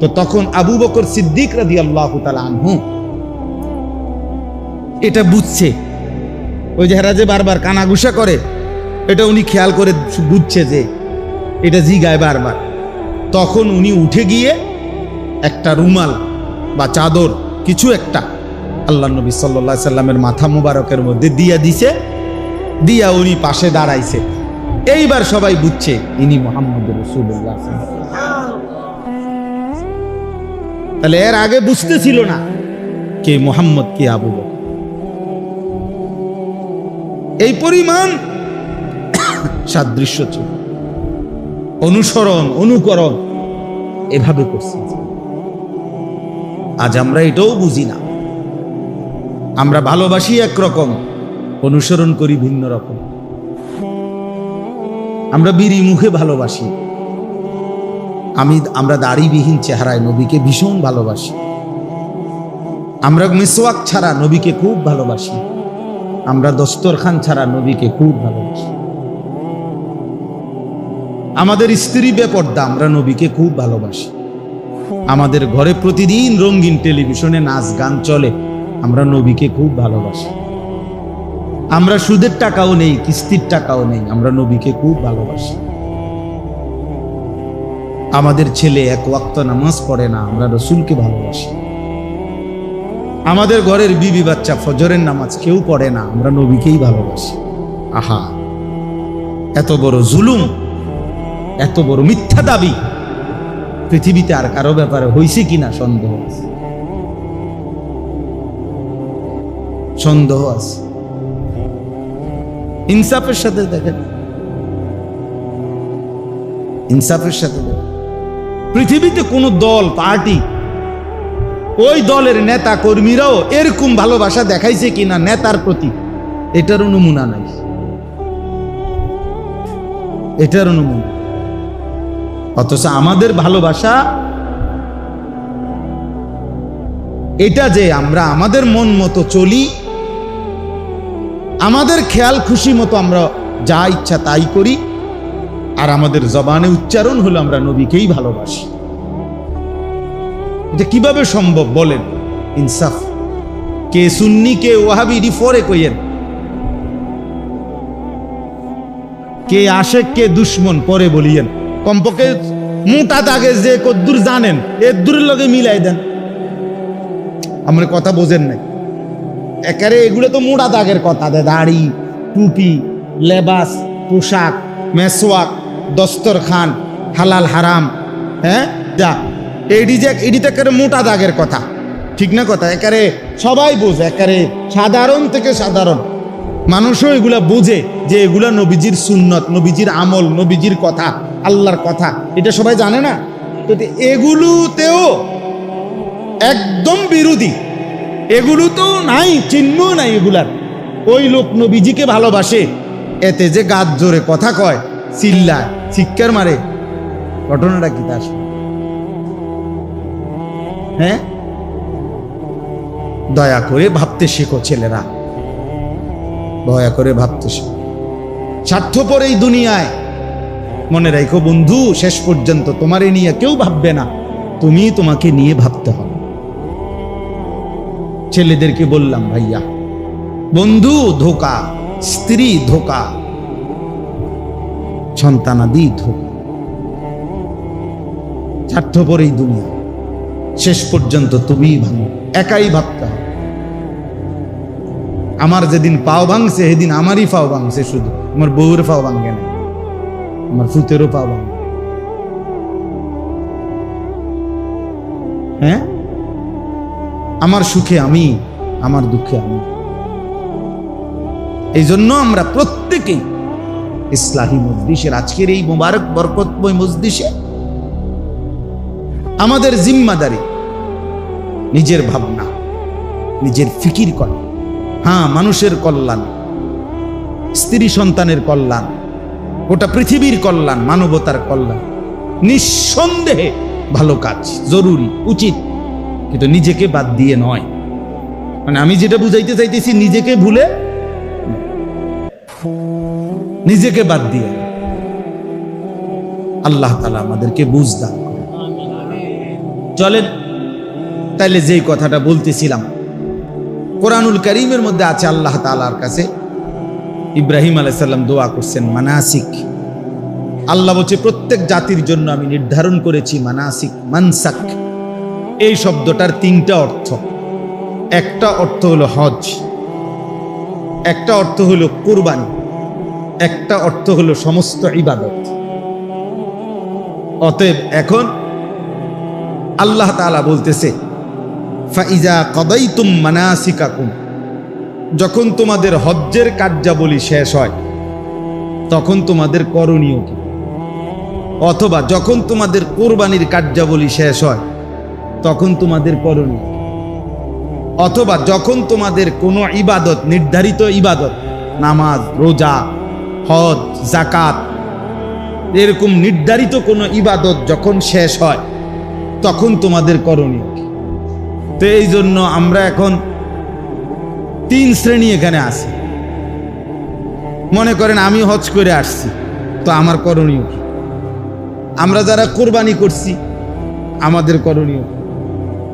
[SPEAKER 1] তো তখন আবু বকর সিদ্দিক রাদিয়াল্লাহু তাআলা আনহু এটা বুঝছে। ওই যে হেরা যে বারবার কানাঘুষা করে, এটা উনি খেয়াল করে বুঝছে যে এটা জিগায় বারবার। তখন উনি উঠে গিয়ে একটা রুমাল বা চাদর কিছু একটা আল্লাহ নবী সাল্লাল্লাহু আলাইহি সাল্লামের মাথা মুবারকের মধ্যে দিয়া দিছে, দিয়া উনি পাশে দাঁড়াইছে। এইবার সবাই বুঝছে ইনি মুহাম্মদুর রাসূলুল্লাহ। তাহলে এর আগে বুঝতেছিল না কে মুহাম্মদ, কে আবু বকর। এই পরিমাণ সাদৃশ্য ছিল, অনুসরণ, অনুকরণ এভাবে করছে। আজ আমরা এটাও বুঝি না। আমরা ভালোবাসি একরকম, অনুসরণ করি ভিন্ন রকম। আমরা বিড়ি মুখে ভালোবাসি, আমরা দাড়িবিহীন চেহারায় নবীকে ভীষণ ভালোবাসি। আমরা মিসওয়াক ছাড়া নবীকে খুব ভালোবাসি। আমরা দস্তরখান ছাড়া নবীকে খুব ভালোবাসি। আমাদের স্ত্রী বেপর্দা, আমরা নবীকে খুব ভালোবাসি। আমাদের ঘরে প্রতিদিন রঙিন টেলিভিশনে নাচ গান চলে, আমরা নবীকে খুব ভালোবাসি। আমরা সুদের টাকাও নেই, কিস্তির টাকাও নেই, আমরা নবীকে খুব ভালোবাসি। আমাদের ছেলে 1 ওয়াক্ত নামাজ পড়ে না, আমরা রাসূলকে ভালোবাসি। আমাদের ঘরের বিবি বাচ্চা ফজরের নামাজ কেউ পড়ে না, আমরা নবীকেই ভালোবাসি। আহা, এত বড় জুলুম, এত বড় মিথ্যা দাবি পৃথিবীতে আর কারো ব্যাপারে হয়েছে কিনা সন্দেহ আছে, সন্দেহ আছে। ইনসাফের সাথে দেখেন, ইনসাফের সাথে দেখেন, পৃথিবীতে কোন দল, পার্টি, ওই দলের নেতা কর্মীরাও এরকম ভালোবাসা দেখাইছে কিনা নেতার প্রতি, এটারও নমুনা নাই। এটার নমুনা। অথচ আমাদের ভালোবাসা এটা যে আমরা আমাদের মন মতো চলি, আমাদের খেয়াল খুশি মতো আমরা যা ইচ্ছা তাই করি, আর আমাদের জবানে উচ্চারণ হলো আমরা নবীকেই ভালোবাসি। এটা কিভাবে সম্ভব বলেন? ইনসাফ। কে সুন্নি কে ওয়াহাবি রিফরে কইয়েন, কে আশেক কে দুশ্মন পরে বলিয়েন। কমপক্ষে মোটা দাগে যে কদ্দুর জানেন এর দূরের লগে মিলাই দেন। আমরা কথা বোঝেন নাই একারে, এগুলো তো মোটা দাগের কথা। দাড়ি, টুপি, লেবাস, পোশাক, মেসওয়াক, দস্তরখান, হালাল হারাম, হ্যাঁ যা এডিতে একেবারে মোটা দাগের কথা, ঠিক না কথা? একারে সবাই বোঝে, একারে সাধারণ থেকে সাধারণ মানুষও এগুলা বোঝে যে এগুলা নবীজির সুন্নত, নবীজির আমল, নবীজির কথা, আল্লাহর কথা, এটা সবাই জানে না। তো এগুলোতেও একদম বিরোধী, এগুলো তো নাই, চিহ্ন নাই এগুলার। ওই লোক নবীজিকে ভালোবাসে, এতে যে গাত জোরে কথা কয়, চিল্লায়, চিৎকার মারে, ঘটনাটা কি তার? হ্যাঁ, দয়া করে ভাবতে শেখো ছেলেরা, দয়া করে ভাবতে শেখো। স্বার্থপর এই দুনিয়ায় মনে রাখো বন্ধু, শেষ পর্যন্ত তোমারে নিয়ে কেউ ভাববে না, তুমি তোমাকে নিয়ে ভাবতে হবে। ছেলেদেরকে বললাম, ভাইয়া, বন্ধু ধোকা, স্ত্রী ধোকা, সন্তানাদি ধোকা, স্বার্থপর এই দুনিয়া, শেষ পর্যন্ত তুমি ভাঙো, একাই ভাবতে হবে। আমার যেদিন পাও ভাঙছে সেদিন আমারই পাও ভাঙছে, শুধু আমার বউয়ের পাও ভাঙে না, আমার ফুতেরও পাও ভাঙে। হ্যাঁ, আমার সুখে আমি, আমার দুঃখে আমি। এই জন্য আমরা প্রত্যেকেই ইসলাহী মজলিসের আজকের এই মোবারক বরকতময় মজলিসে আমাদের জিম্মাদারি নিজের ভাবনা, নিজের ফিকির করা। হ্যাঁ, মানুষের কল্যাণ, স্ত্রী সন্তানের কল্যাণ, গোটা পৃথিবীর কল্যাণ, মানবতার কল্যাণ নিঃসন্দেহে ভালো কাজ, জরুরি, উচিত, কিন্তু নিজেকে বাদ দিয়ে নয়। মানে আমি যেটা বুঝাইতে চাইতেছি, নিজেকে ভুলে, নিজেকে বাদ দিয়ে। আল্লাহ তাআলা আমাদেরকে বুঝ দান করেন। চলেন তাইলে যেই কথাটা বলতেছিলাম, কোরআনুল কারীমের মধ্যে আছে আল্লাহ তাআলার কাছে ইব্রাহিম আলাইহিস সালাম দোয়া করছেন মানাসিক। আল্লাহ বলছে প্রত্যেক জাতির জন্য আমি নির্ধারণ করেছি মানাসিক, মানসাক। এই শব্দটার তিনটা অর্থ। একটা অর্থ হলো হজ, একটা অর্থ হলো কুরবানি, একটা অর্থ হলো সমস্ত ইবাদত। অতএব এখন আল্লাহ তাআলা বলতেছে ফাইজা কাদাইতুম মানাসিকাকুম, যখন তোমাদের হজ্জের কার্যাবলী শেষ হয় তখন তোমাদের করণীয় কি? অথবা যখন তোমাদের কোরবানির কার্যাবলী শেষ হয় তখন তোমাদের করণীয়, অথবা যখন তোমাদের কোনো ইবাদত, নির্ধারিত ইবাদত, নামাজ, রোজা, হজ, যাকাত, এরকম নির্ধারিত কোনো ইবাদত যখন শেষ হয় তখন তোমাদের করণীয় কি? তো এই জন্য আমরা এখন তিন শ্রেণী এখানে আছি। মনে করেন আমি হজ করে আসছি, তো আমার করণীয় কি? আমরা যারা কোরবানি করছি আমাদের করণীয়,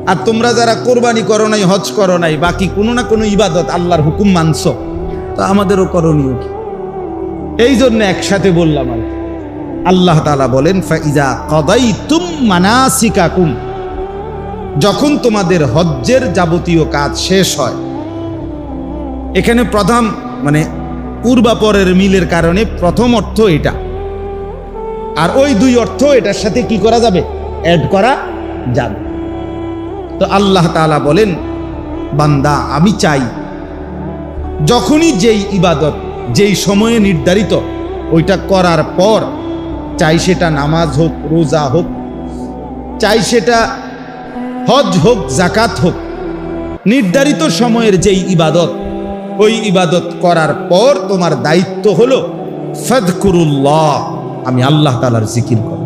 [SPEAKER 1] আর তোমরা যারা কোরবানি করো নাই, হজ করো নাই, বাকি কোনো না কোনো ইবাদত আল্লাহর হুকুম মানছ, তো আমাদেরও করণীয় কি? এই জন্য একসাথে বললাম। আল্লাহ তাআলা বলেন ফাইজা কাদাইতুম মানাসিকাকুম, যখন তোমাদের হজ্জের যাবতীয় কাজ শেষ হয়। এখানে প্রথম মানে পূর্বাপরের মিলের কারণে প্রথম অর্থ এটা, আর ওই দুই অর্থ এটার সাথে কি করা যাবে? অ্যাড করা যাবে। তো আল্লাহ তাআলা বলেন বান্দা আমি চাই যখনই যেই ইবাদত যেই সময়ে নির্ধারিত ওইটা করার পর, চাই সেটা নামাজ হোক, রোজা হোক, চাই সেটা হজ হোক, যাকাত হোক, নির্ধারিত সময়ের যেই ইবাদত, ওই ইবাদত করার পর তোমার দায়িত্ব হলো ফাযকুরুল্লাহ, আমি আল্লাহ তাআলার জিকির করো।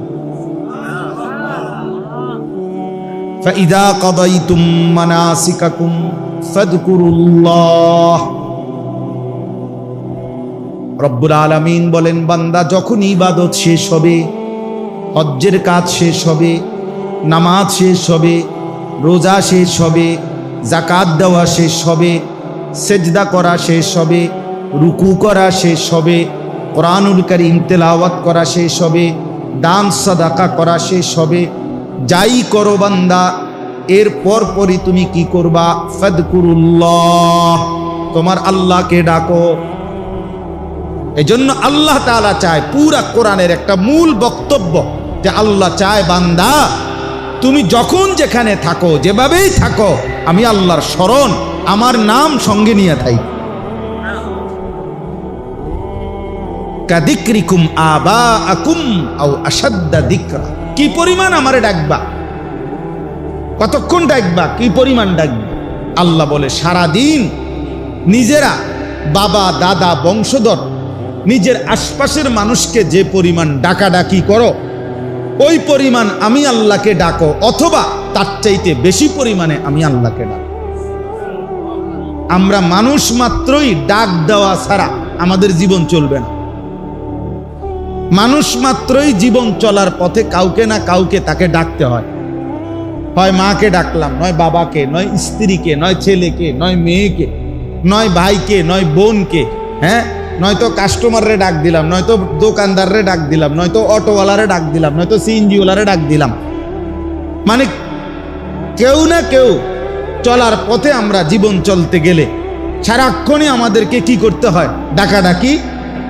[SPEAKER 1] فإذا قضيتم مناسككم فاذكروا الله। রব্বুল আলামিন বলেন, বান্দা যখন ইবাদত শেষ হবে, হজ্জের কাজ শেষ হবে, নামাজ শেষ হবে, রোজা শেষ হবে, যাকাত দেওয়া শেষ হবে, সেজদা করা শেষ হবে, রুকু করা শেষ হবে, কোরআনুল কারীম তেলাওয়াত করা শেষ হবে, দান সাদাকা করা শেষ হবে, যাই করো বান্দা, এর পরপরই তুমি কি করবা? ফাদকুরুল্লাহ, তোমার আল্লাহকে ডাকো। এজন্য আল্লাহ তাআলা চায়, পুরা কোরআনের একটা মূল বক্তব্য যে আল্লাহ চায় বান্দা তুমি যখন যেখানে থাকো, যেভাবেই থাকো, আমি আল্লাহর স্মরণ, আমার নাম সঙ্গে নিয়ে থাকি। কাদিক্রিকুম আবাআকুম আও আশাদ্দা যিকরা, কি পরিমাণ আমারে ডাকবা, কতক্ষণ ডাকবা, কি পরিমাণ ডাকবা? আল্লাহ বলে সারা দিন নিজেরা, বাবা দাদা বংশধর, নিজের আশপাশের মানুষকে যে পরিমাণ ডাকাডাকি করো, ওই পরিমাণ আমি আল্লাহকে ডাকো, অথবা তার চাইতে বেশি পরিমাণে আমি আল্লাহকে ডাকো। আমরা মানুষ মাত্রই ডাক দেওয়া ছাড়া আমাদের জীবন চলবে না। মানুষ মাত্রই জীবন চলার পথে কাউকে না কাউকে তাকে ডাকতে হয়। হয় মাকে ডাকলাম, নয় বাবাকে, নয় স্ত্রীকে, নয় ছেলেকে, নয় মেয়েকে, নয় ভাইকে, নয় বোনকে, হ্যাঁ, নয়তো কাস্টমাররে ডাক দিলাম, নয়তো দোকানদাররে ডাক দিলাম, নয়তো অটোওয়ালারে ডাক দিলাম, নয়তো সিএনজিওয়ালারে ডাক দিলাম। মানে কেউ না কেউ চলার পথে, আমরা জীবন চলতে গেলে সারাক্ষণই আমাদেরকে কি করতে হয়? ডাকাডাকি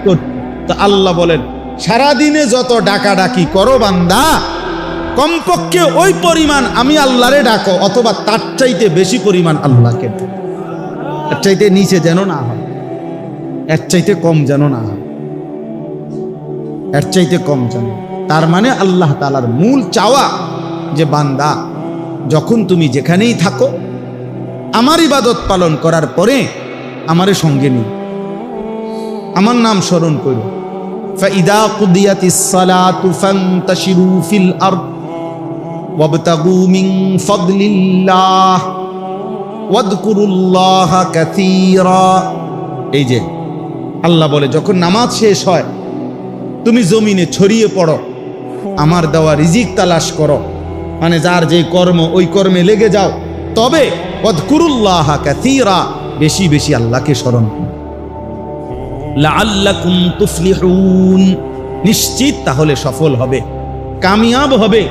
[SPEAKER 1] করতে। তো আল্লাহ বলেন সারাদিনে যত ডাকাডাকি করো বান্দা, কমপক্ষে ওই পরিমাণ আমি আল্লাহরে ডাকো, অথবা তার চাইতে বেশি পরিমাণ আল্লাহকে ডাকো। এর চাইতে নিচে যেন না হয়, এর চাইতে কম যেন না হয়, এর চাইতে কম যেন। তার মানে আল্লাহ তাআলার মূল চাওয়া যে বান্দা যখন তুমি যেখানেই থাকো, আমার ইবাদত পালন করার পরে আমারে সঙ্গে নিও, আমার নাম স্মরণ করো। ফাইদা কুদিয়াতিস সালাতু ফান্তাশিরু ফিল আরদ ওয়াবতাগু মিন ফাদলিল্লাহ ওয়াযকুরুল্লাহা কাসীরা। এই যে আল্লাহ বলে, যখন নামাজ শেষ হয় তুমি জমিনে ছড়িয়ে পড়ো, আমার দেওয়া রিজিক তালাশ করো, মানে যার যে কর্ম ওই কর্মে লেগে যাও, তবে ওয়াযকুরুল্লাহা কাসীরা, বেশি বেশি আল্লাহকে স্মরণ করো। লাআল্লাকুম তুফলিহুন, নিশ্চিত তাহলে সফল হবে, কামিয়াব হবে,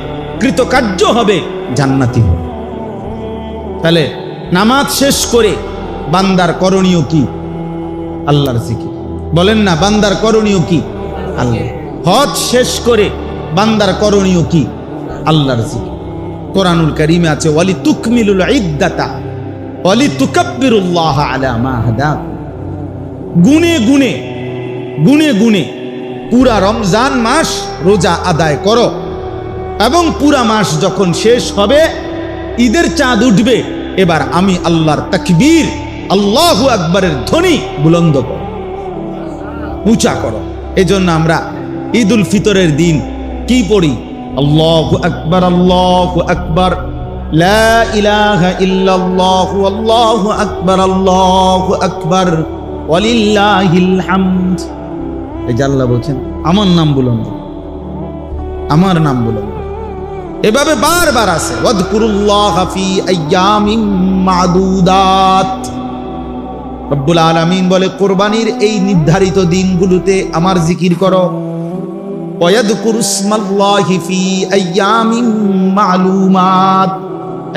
[SPEAKER 1] কৃতকার্য হবে, জান্নাতি হবে। তাহলে নামাজ শেষ করে বান্দার করণীয় কি? আল্লাহর জিকির। বলেন না, বান্দার করণীয় কি? আল্লাহ। হজ শেষ করে বান্দার করণীয় কি? আল্লাহর জিকির। কোরআনুল কারীমে আছে, ওয়ালি তুকমিলুল ইদ্দাতা ওয়ালি তুকাব্বিরুল্লাহ আলা মা হাদাকুম। গুনে গুনে গুনে গুনে পুরা রমজান মাস রোজা আদায় করো, এবং পুরা মাস যখন শেষ হবে, ঈদের চাঁদ উঠবে, এবার আমি আল্লাহর তাকবীর, আল্লাহু আকবারের ধ্বনি বুলন্দ করো, উঁচা করো। এই জন্য আমরা ঈদুল ফিতরের দিন কি পড়ি? আল্লাহু আকবার, আল্লাহু আকবার, লা ইলাহা ইল্লাল্লাহু আল্লাহু আকবার, আল্লাহু আকবার, ওয়ালিল্লাহিল হামদ। এই যে আল্লাহ বলছেন আমার নাম বুলন্দ, আমার নাম বুলন্দ। এভাবে বারবার আছে, ওয়াযকুরুল্লাহা ফি আইয়ামিন মা'দুদাত। রব্বুল আলামিন বলে, কুরবানির এই নির্ধারিত দিনগুলোতে আমার জিকির করো। ওয়াযকুরুসমাল্লাহি ফি আইয়ামিন মা'লুমাত,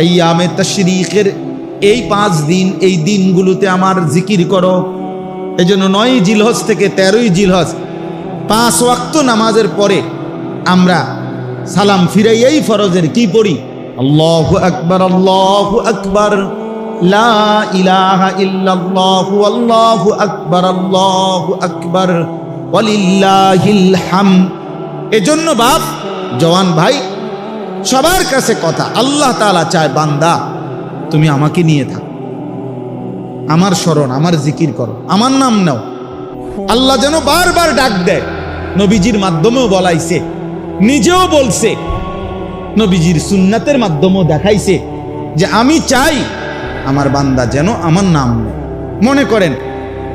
[SPEAKER 1] আইয়ামে তাশরীকের এই 5 দিন, এই দিনগুলোতে আমার জিকির করো। এজন্য 9 জিলহজ থেকে 13 জিলহজ 5 ওয়াক্ত নামাজের পরে আমরা সালাম ফিরাই এই ফরজের কি পড়ি? আল্লাহু আকবার, আল্লাহু আকবার, লা ইলাহা ইল্লাল্লাহু আল্লাহু আকবার, আল্লাহু আকবার, ওয়ালিল্লাহিল হামদ। এজন্য বাপ, জওয়ান ভাই, সবার কাছে কথা, আল্লাহ তাআলা চায় বান্দা তুমি আমাকে নিয়ে থাকো, আমার স্মরণ, আমার জিকির করো, আমার নাম নাও। আল্লাহ যেন বারবার ডাক দেয়, নবীজির মাধ্যমেও বলাইছে, নিজেও বলছে, নবীজির সুন্নাতের মাধ্যমেও দেখাইছে যে আমি চাই আমার বান্দা যেন আমার নাম নেয়। মনে করেন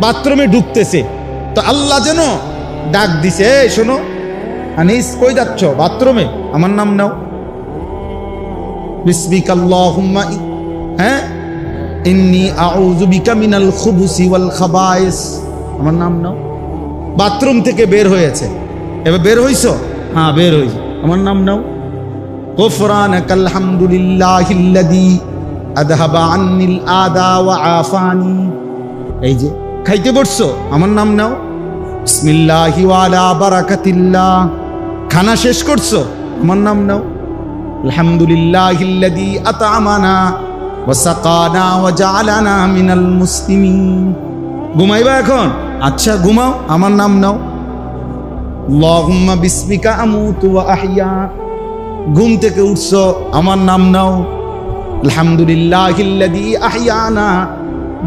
[SPEAKER 1] বাথরুমে ঢুকতেছে, তো আল্লাহ যেন ডাক দিছে, এই শোনো আনিস কই যাচ্ছ? বাথরুমে, আমার নাম নাও। বিসমিকাল্লাহুম্মা ইন্নী আউযু বিকা মিনাল খুবুসি ওয়াল খাবায়েস, আমার নাম নাও। বাথরুম থেকে বের হয়েছে, এবার বের হইছো? হ্যাঁ বের হইছো, আমার নাম নাও। গুফরানাকাল হামদুলিল্লাহিল্লাযী আযহাবা আন্নিল আদা ওয়া আফানি, এই যে খাইতে বসছো, আমার নাম নাও। বিসমিল্লাহি ওয়া আলা বারাকাতিল্লাহ, খানা শেষ করছো, আমার নাম নাও। আলহামদুলিল্লাহিল্লাযী আত'আমানা ওয়া সাকানা ওয়া জাআলানা মিনাল মুসলিমিন। ঘুমাইবা এখন? আচ্ছা ঘুমাও, আমার নাম নাও। আল্লাহুম্মা বিসমিকা আমুতু ওয়া আহইয়া, ঘুম থেকে উঠছো, আমার নাম নাও। আলহামদুলিল্লাহিল্লাযী আহইয়ানা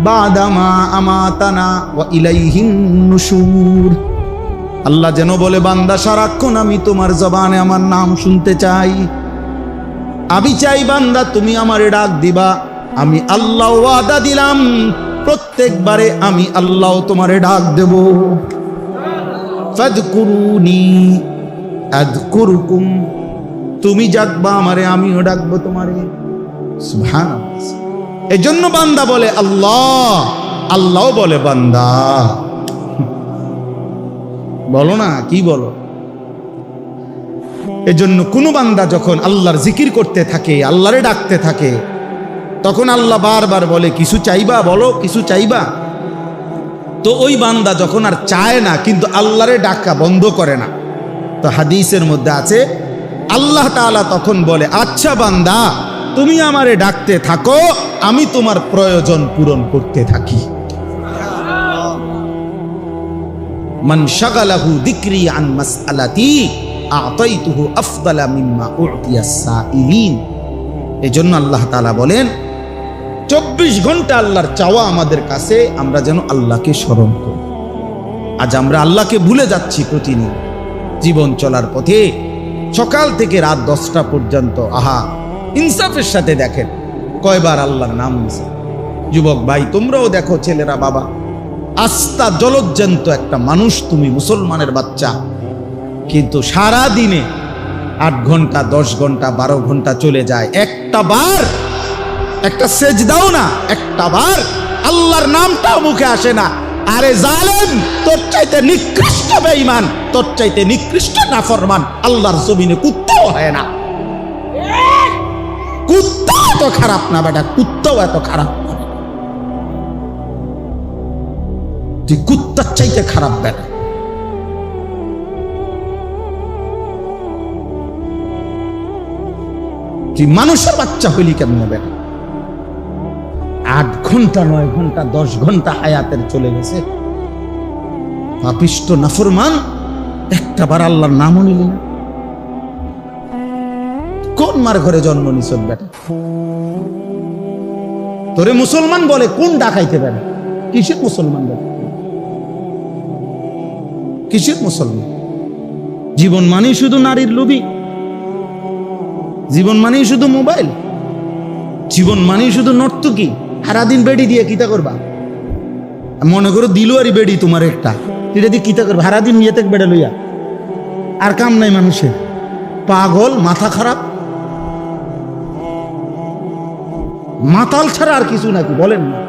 [SPEAKER 1] বাদামা আমাতানা ওয়া ইলাইহিন নুশুর। আল্লাহ যেন বলে, বান্দা সারাক্ষণ আমি তোমার জবানে আমার নাম শুনতে চাই। আমি চাই বান্দা তুমি আমারে ডাক দিবা। আমি আল্লাহ ওয়াদা দিলাম, প্রত্যেকবারে আমি আল্লাহ তোমারে ডাক দেব। ফাদকুরুনি আযকুরুকুম, তুমি ডাকবা আমারে, আমিও ডাকবো তোমারে। সুবহানাল্লাহ। এজন্য বান্দা বলে আল্লাহ, আল্লাহ বলে বান্দা। বলো না, কি বলো? এজন্য কোনো বান্দা যখন আল্লাহর জিকির করতে থাকে, আল্লাহরে ডাকতে থাকে, তখন আল্লাহ বারবার বলে কিছু চাইবা, বলো কিছু চাইবা। তো ওই বান্দা যখন আর চায় না, কিন্তু আল্লাহরে ডাকা বন্ধ করে না, তো হাদিসের মধ্যে আছে আল্লাহ তাআলা তখন বলে, আচ্ছা বান্দা তুমি আমারে ডাকতে থাকো, আমি তোমার প্রয়োজন পূরণ করতে থাকি। মান শাগালাহু যিকরি আন মাসআলাতি আ'তাইতুহু আফদালা মিম্মা উ'তিয়াস সাইলিন। এজন্য আল্লাহ তাআলা বলেন 24 ঘন্টা আল্লাহর চাওয়া আমাদের কাছে, আমরা যেন আল্লাহকে স্মরণ করি। আজ আমরা আল্লাহকে ভুলে যাচ্ছি প্রতিদিন জীবন চলার পথে, সকাল থেকে রাত 10টা পর্যন্ত। আহা, ইনসাফের সাথে দেখেন কয়বার আল্লাহর নাম নিছে। যুবক ভাই তোমরাও দেখো, ছেলেরা, বাবা, আস্থা জলজ্জান্ত একটা মানুষ তুমি, মুসলমানের বাচ্চা, কিন্তু সারা দিনে 8 ঘন্টা 10 ঘন্টা 12 ঘন্টা চলে যায়, একটা বার একটা সেজদাও না, একটা বার আল্লাহর নামটাও মুখে আসে না। আরে জালেম, তোর চাইতে নিকৃষ্ট বেঈমান, তোর চাইতে নিকৃষ্ট নাফরমান আল্লাহর জমিনে কুত্তাও হয় না। কুত্তা এত খারাপ না বেটা, কুত্তাও এত খারাপ না, তুই কুত্তার চাইতে খারাপ বেটা। তুই মানুষের বাচ্চা হইলি কেমন বেটা? 8 ঘন্টা 9 ঘন্টা 10 ঘন্টা হায়াতের চলে গেছে, পাপিষ্ট নাফরমান, একটা বার আল্লাহর নামও নিলি না। কোন মার ঘরে জন্ম নিছ বেটা? তোরে মুসলমান বলে, কোন ডাকাইতে পারে? কিসের মুসলমান বলে? কিসের মুসলমান? জীবন মানেই শুধু নারীর লোভী, জীবন মানেই শুধু মোবাইল, জীবন মানেই শুধু নর্তকী। সারাদিন বেড়ি দিয়ে কিতা করবা? মনে করো দিল আর বেড়ি তোমার একটা, এটা দিয়ে কিতা করবা? সারাদিন নিয়ে থেকে বেড়ে লইয়া, আর কাম নাই মানুষের। পাগল, মাথা খারাপ, মাতাল ছাড়া আর কিছু নাকি বলেন না?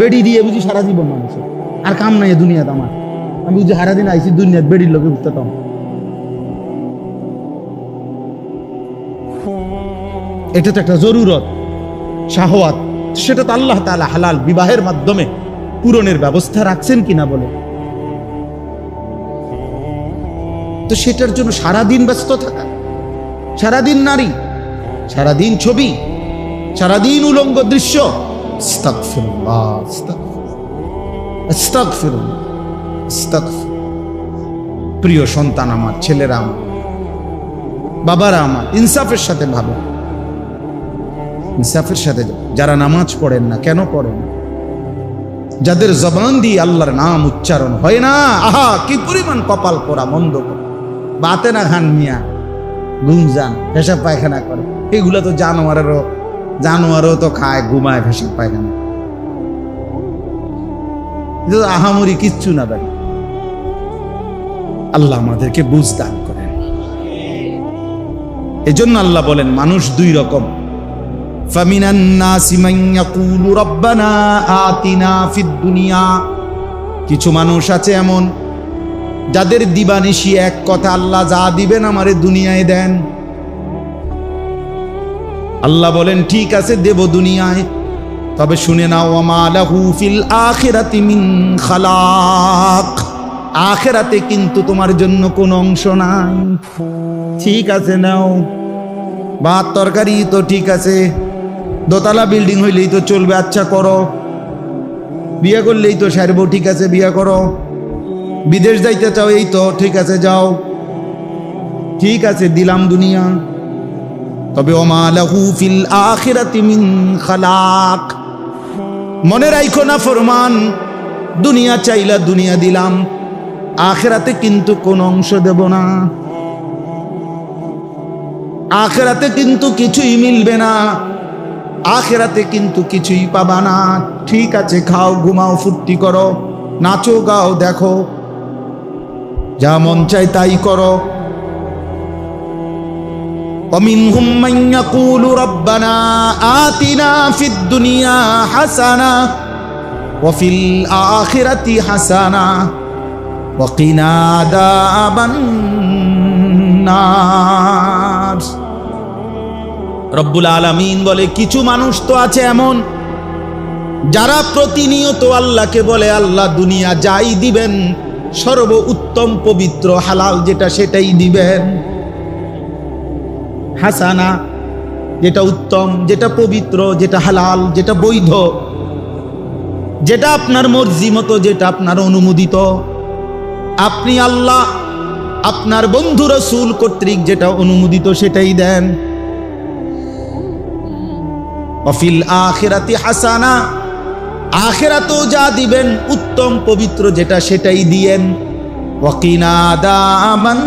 [SPEAKER 1] বেড়ি দিয়ে বুঝি সারা জীবন মানুষের, আর কাম নাই দুনিয়াতে আমার। আমি বুঝি সারাদিন আইসি দুনিয়াতে বেড়ির লোকে উঠতাম। এটা তো একটা জরুরত, শাহওয়াত, সেটা তো আল্লাহ তাআলা হালাল বিবাহের মাধ্যমে পূরণের ব্যবস্থা রাখছেন কিনা বলে। তো সেটার জন্য সারাদিন ব্যস্ত থাকা, সারাদিন নারী, সারাদিন ছবি, সারাদিন উলঙ্গ দৃশ্য। আস্তাগফিরুল্লাহ, আস্তাগফিরুল্লাহ, আস্তাগফিরুল্লাহ। প্রিয় সন্তান আমার, ছেলেরা আমার, বাবারা আমার, ইনসাফের সাথে ভাবো, ইনসাফের সাথে। যারা নামাজ পড়েন না, কেন পড়েন? যাদের জবান দিয়ে আল্লাহর নাম উচ্চারণ হয় না, আহা কি পরিমাণ কপাল পোড়া, মন্দ। বাতে না খান মিয়া, ঘুম যান, পেশাব পায়খানা করে। এগুলো তো জানোয়ারও তো খায়, ঘুমায়, পেশাব পায়খানা। আহামরি কিচ্ছু না ভাই। আল্লাহ আমাদেরকে বুঝ দান করেন। এজন্য আল্লাহ বলেন মানুষ দুই রকম। ফামিনান নাসি মান ইয়াকুলু রাব্বানা আতিনা ফিদ দুনিয়া, কিছু মানুষ আছে এমন যাদের দিবানিশি এক কথা, আল্লাহ যা দিবেন আমারে দুনিয়ায় দেন। আল্লাহ বলেন ঠিক আছে দেব দুনিয়ায়, তবে শুনে নাও ওয়ামা লাহু ফিল আখিরাতি মিন খালাক, আখিরাতে কিন্তু তোমার জন্য কোনো অংশ নাই। ঠিক আছে নাও, ভাত তরকারি তো ঠিক আছে, দোতলা বিল্ডিং হইলেই তো চলবে, আচ্ছা করো। বিয়ে করলেই তো সারবো, ঠিক আছে বিয়ে করো। বিদেশ যাইতে চাও, এই তো ঠিক আছে যাও, ঠিক আছে দিলাম দুনিয়া। তবে ওমা লাহু ফিল আখিরাতি মিন খালাক, মনে রাখো না ফরমান, দুনিয়া চাইলা দুনিয়া দিলাম, আখিরাতে কিন্তু কোন অংশ দেব না, আখিরাতে কিন্তু কিছুই মিলবে না, আখিরাতে কিন্তু কিছুই পাবা না। ঠিক আছে খাও, ঘুমাও, ফুর্তি করো, নাচো, গাও, দেখো, যা মন চাই তাই করো। ومنهم من يقول ربنا آتنا في الدنيا حسنة وفي الآخرة حسنة وقنا عذاب النار। রব্বুল আলামিন বলে কিছু মানুষ তো আছে এমন যারা প্রতিনিয়ত আল্লাহকে বলে আল্লাহ দুনিয়া যাই দিবেন সর্ব উত্তম পবিত্র হালাল যেটা সেটাই দিবেন। হাসানা যেটা উত্তম, যেটা পবিত্র, যেটা হালাল, যেটা বৈধ, যেটা আপনার মর্জি মতো, যেটা আপনার অনুমোদিত, আপনি আল্লাহ আপনার বন্ধু রাসূল কর্তৃক যেটা অনুমোদিত সেটাই দেন। ওয়াফিল আখিরাতি হাসানা, আখিরাতেও যা দিবেন উত্তম পবিত্র যেটা সেটাই দিয়েন। ওয়াকিনা আযাবান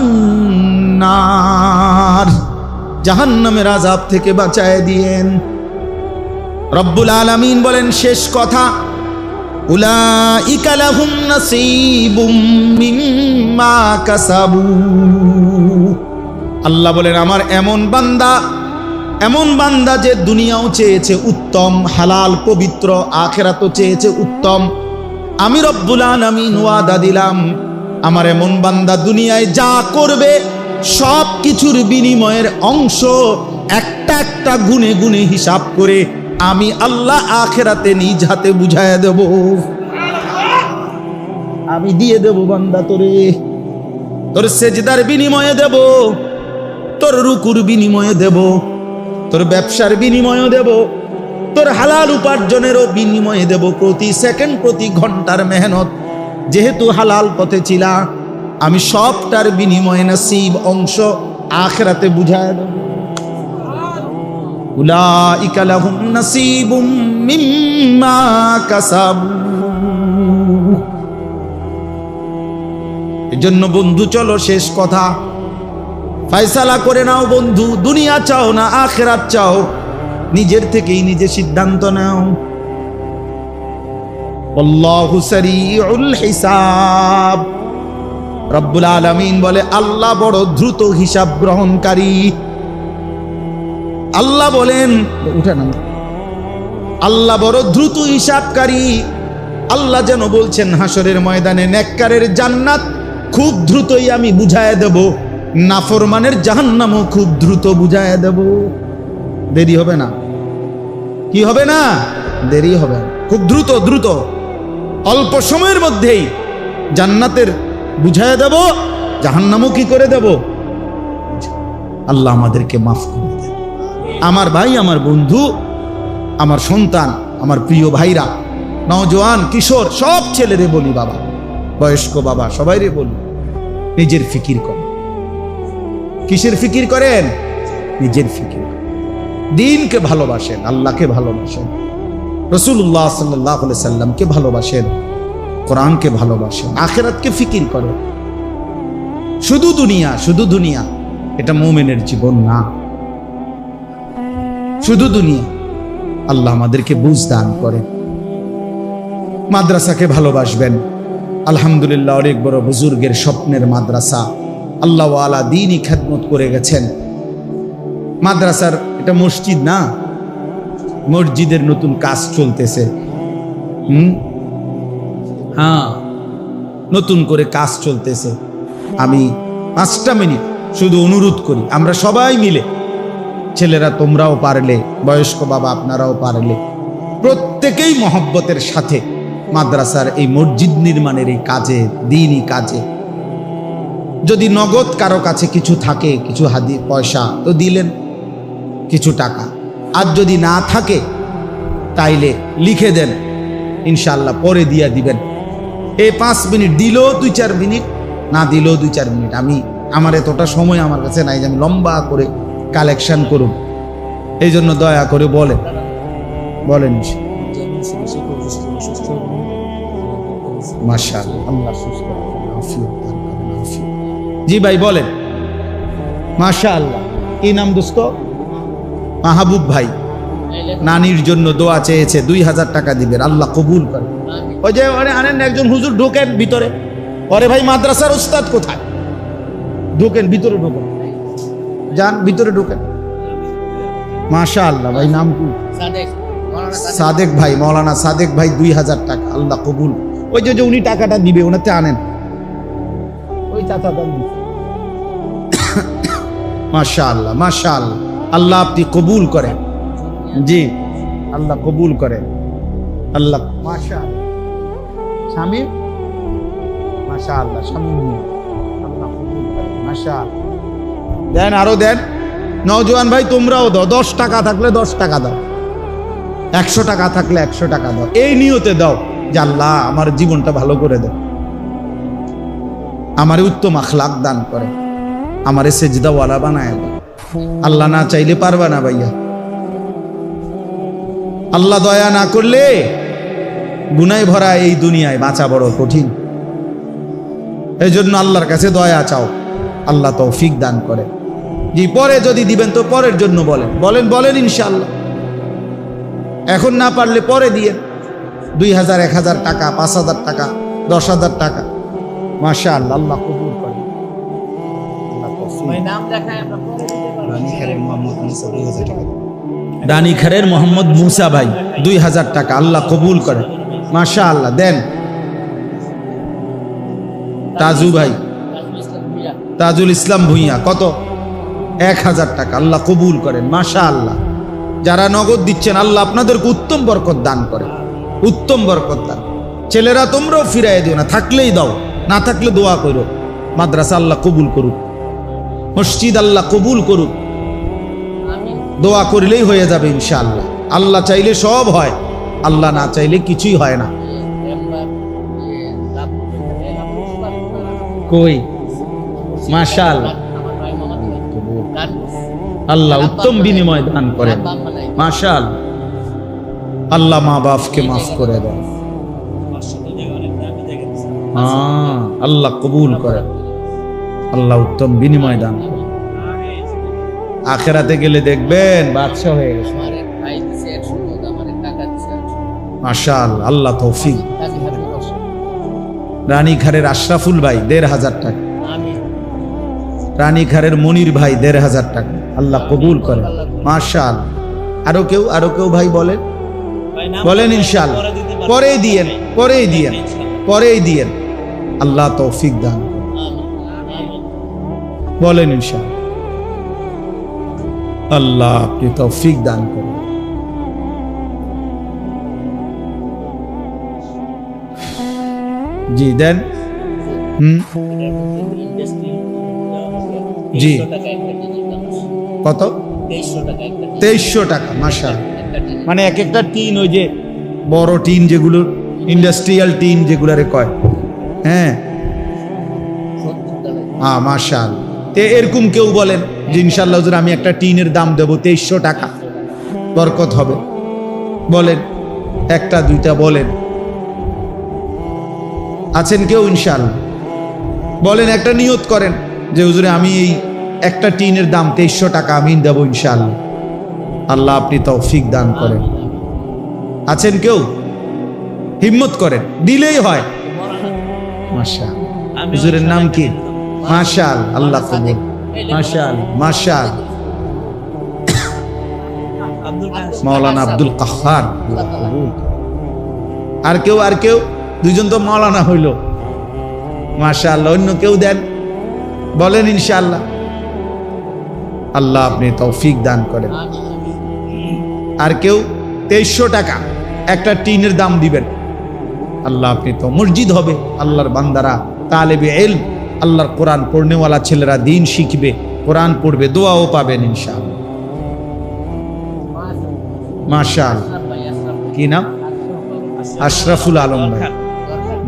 [SPEAKER 1] নার, জাহান্নামের আযাব থেকে বাঁচায় দিয়েন। রব্বুল আলামিন বলেন শেষ কথা, উলাইকা লাহুম নাসীবুম মিম্মা কাসাবু। আল্লাহ বলেন আমার এমন বান্দা যে দুনিয়াও চেয়েছে উত্তম হালাল পবিত্র, আখিরাতও চেয়েছে উত্তম, আমি রব্বুল আলামিন ওয়াদা দিলাম আমার এমন বান্দা দুনিয়ায় যা করবে সব কিছুর বিনিময়ের অংশ একটা একটা গুনে গুনে হিসাব করে আমি আল্লাহ আখিরাতে নিজ হাতে বুঝায় দেব, আমি দিয়ে দেব বান্দা তোরে। তোর সেজদার বিনিময়ে দেব, তোর রুকুর বিনিময়ে দেব, তোর ব্যবসার বিনিময়ে দেব, তোর হালাল উপার্জনেরও বিনিময়ে দেব। প্রতি সেকেন্ড প্রতি ঘন্টার মেহনত যেহেতু হালাল পথে ছিলা, আমি সবটার বিনিময়ে নসিব অংশ আখিরাতে বুঝায় দেব। উলাইকা লাহুম নাসীবুম মিম্মা কাসাবু। এজন্য বন্ধু চলো শেষ কথা, ফয়সালা করে নাও বন্ধু, দুনিয়া চাও না আখিরাত চাও, নিজের থেকেই নিজে সিদ্ধান্ত নাও। আল্লাহু সারিউল হিসাব, রব্বুল আলামিন বলে আল্লাহ বড় দ্রুত হিসাব গ্রহণকারী। আল্লাহ বলেন উঠেন, আল্লাহ বড় দ্রুত হিসাবকারী। আল্লাহ যেন বলছেন হাসরের ময়দানে নেককারের জান্নাত খুব দ্রুতই আমি বুঝায় দেব, নাফরমানের জাহান্নামও খুব দ্রুত বুঝায় দেব। দেরি হবে না, কি হবে না, দেরি হবে, খুব দ্রুত দ্রুত অল্প সময়ের মধ্যেই জান্নাতের বুঝায় দেব, জাহান্নামও কি করে দেব। আল্লাহ আমাদেরকে মাফ করে দেন। আমার ভাই, আমার বন্ধু, আমার সন্তান, আমার প্রিয় ভাইরা, নওজোয়ান, কিশোর, সব ছেলেরে বলি, বাবা, বয়স্ক বাবা, সবাইরে বলি নিজের ফিকির করেন। কিসের ফিকির করেন? নিজের ফিকির। দিনকে ভালোবাসেন, আল্লাহকে ভালোবাসেন, রাসূলুল্লাহ সাল্লাল্লাহু আলাইহি সাল্লামকে ভালোবাসেন, কোরআনকে ভালোবাসেন, আখিরাতকে ফিকির করেন। শুধু দুনিয়া, শুধু দুনিয়া, এটা মুমিনের জীবন না। শুধু দুনিয়া। আল্লাহ আমাদেরকে বুঝ দান করেন। মাদ্রাসাকে ভালোবাসবেন। আলহামদুলিল্লাহ, অনেক বড় বুজুর্গের স্বপ্নের মাদ্রাসা, আল্লাহ ওয়ালা দ্বীনি খেদমত করে গেছেন। মাদ্রাসার এটা মসজিদ না, মসজিদের নতুন কাজ চলতেছে। হ্যাঁ, নতুন করে কাজ চলতেছে। আমি 5টা মিনিট শুধু অনুরোধ করি, আমরা সবাই মিলে, ছেলেরা তোমরাও পারলে, বয়স্ক বাবা আপনারাও পারলে, প্রত্যেকেই মহব্বতের সাথে মাদ্রাসার এই মসজিদ নির্মাণের এই কাজে, দ্বীনি কাজে, যদি নগদ কারো কাছে কিছু থাকে, কিছু পয়সা তো দিলেন, কিছু টাকা, আর যদি না থাকে তাইলে লিখে দেন, ইনশাআল্লাহ পরে দিয়া দিবেন। এই 5 মিনিট দিলেও 2-4 মিনিট, না দিলেও 2-4 মিনিট। আমার এতটা সময় আমার কাছে নাই যে আমি লম্বা করে কালেকশন করুন। এই জন্য দয়া করে বলেন। মাশাআল্লাহ, আল্লাহ সুস্থ রাখেন, আফিয়ত দান করেন, আফিয়ত। জি ভাই বলেন। মাশাআল্লাহ। কি নাম দোস্ত? মাহবুব ভাই নানির জন্য দোয়া চেয়েছে, 2000 টাকা দিবেন, আল্লাহ কবুল করেন। ওই যে আনেন একজন হুজুর, ঢোকেন ভিতরে। ওরে ভাই, মাদ্রাসার উস্তাদ কোথায়? ঢোকেন ভিতরে, ঢোকেন, যান ভিতরে ঢোকেন। মাশাআল্লাহ। ভাই নাম কি? সাদেক ভাই, মাওলানা সাদেক ভাই, 2000 টাকা, আল্লাহ কবুল। ওই যে উনি টাকাটা দিবে, ওনাতে আনেন, ওই চাচা দান দিবে। মাশাআল্লাহ, মাশাআল্লাহ, আল্লাহ আপনি কবুল করেন। জি, আল্লাহ কবুল করেন, আল্লাহ। মাশাআল্লাহ। স্বামী, মাশাআল্লাহ, স্বামী, আল্লাহ কবুল করেন, মাশাআল্লাহ। দেন, আরো দেন। নওজোয়ান ভাই তোমরাও দাও, 10 টাকা থাকলে 10 টাকা দাও, 100 টাকা থাকলে 100 টাকা দাও। এই নিয়তে দাও যে আল্লাহ আমার জীবনটা ভালো করে দেয়, আমারে উত্তম আখলাক দান করে, আমারে সেজদাওয়ালা বানায় দেয়। আল্লাহ না চাইলে পারবা না ভাইয়া। আল্লাহ দয়া না করলে গুনায় ভরা এই দুনিয়ায় বাঁচা বড় কঠিন। এই জন্য আল্লাহর কাছে দয়া চাও, আল্লাহ তৌফিক দান করে। জি, পরে যদি দিবেন তো পরের জন্য বলেন ইনশাআল্লাহ। এখন না পারলে পরে দিয়ে 2000, 1000 টাকা, 5000 টাকা, 10,000 টাকা। মাশাআল্লাহ, আল্লাহ কবুল করেন। রানীখারের মোহাম্মদ মুসা ভাই, 2000 টাকা, আল্লাহ কবুল করেন। মাশাআল্লাহ, দেন। তাজু ভাই, তাজুল ইসলাম ভুইয়া, কত? 1000 টাকা, আল্লাহ কবুল করেন। মাশাআল্লাহ। যারা নগদ দিচ্ছেন, আল্লাহ আপনাদেরকে উত্তম বরকত দান করে, উত্তম বরকত দান। ছেলেরা তোমরাও ফিরাই দিও না, থাকলেই দাও, না থাকলে দোয়া করো। মাদ্রাসা আল্লাহ কবুল করুক, মসজিদ আল্লাহ কবুল করুক। দোয়া করলেই হয়ে যাবে ইনশাআল্লাহ। আল্লাহ চাইলে সব হয়, আল্লাহ না চাইলে কিছুই হয় না। কই? মাশাআল্লাহ, আল্লাহ উত্তম বিনিময় দান করেন। মাশাআল্লাহ, আল্লাহ মা বাপকে মাফ করে দেন। আল্লাহ কবুল করেন, আল্লাহ উত্তম বিনিময় দান করেন। আখেরাতে গেলে দেখবেন বাদশা হয়ে গেছে। মাশাআল্লাহ, আল্লাহ তৌফিক। রানীখারের আশরাফুল ভাই 1500 টাকা, রানীখারের মনির ভাই 1500 টাকা, আল্লাহ কবুল করেন। মাশাআল্লাহ। আরো কেউ ভাই বলেন ইনশাআল্লাহ। পরেই দিয়েন, আল্লাহ তৌফিক দান করেন। বলেন ইনশাআল্লাহ, আল্লাহ আপনি তৌফিক দান করেন। জি দেন। জি, কত? 2300 টাকা। মাশাআল্লাহ। মানে এক একটা টিন, ওই যে বড় টিন যেগুলো ইন্ডাস্ট্রিয়াল টিন যেগুলারে কয়, হ্যাঁ। মাশাআল্লাহ। এরকম কেউ বলেন যে ইনশাআল্লাহ হুজুর আমি একটা টিনের দাম দেবো 2300 টাকা, বরকত হবে। বলেন, একটা দুইটা বলেন। আছেন কেউ? ইনশাআল্লাহ বলেন, একটা নিয়ত করেন যে হুজুরে আমি এই একটা টিনের দাম 2300 টাকা আমি দেবো ইনশাআল্লাহ। আল্লাহ আপনি তৌফিক দান করেন। আছেন কেউ? হিম্মত করেন, দিলেই হয়। মাশাআল্লাহ। হুজুরের নাম কি? মাশাআল্লাহ, আল্লাহ কবুল। মাশাআল্লাহ, মাশাআল্লাহ। মাওলানা আব্দুল কাহ্হার, আল্লাহ কবুল। আর কেউ? আর কেউ? দুইজন তো মাওলানা হইল। মাশাআল্লাহ। অন্য কেউ দেন, বলেন ইনশাআল্লাহ। আল্লাহ আপনি তৌফিক দান করেন। আর কেউ? 2300 টাকা একটা টিনের দাম দিবেন। আল্লাহ আপনি তো মসজিদ হবে, আল্লাহর বান্দারা তালেবে ইলম, আল্লাহর কোরআন পড়নেওয়ালা ছেলেরা দিন শিখবে, কোরআন পড়বে, দোয়াও পাবেন ইনশাআল্লাহ। মাশাআল্লাহ। কি নাম? আশরাফুল আলম ভাই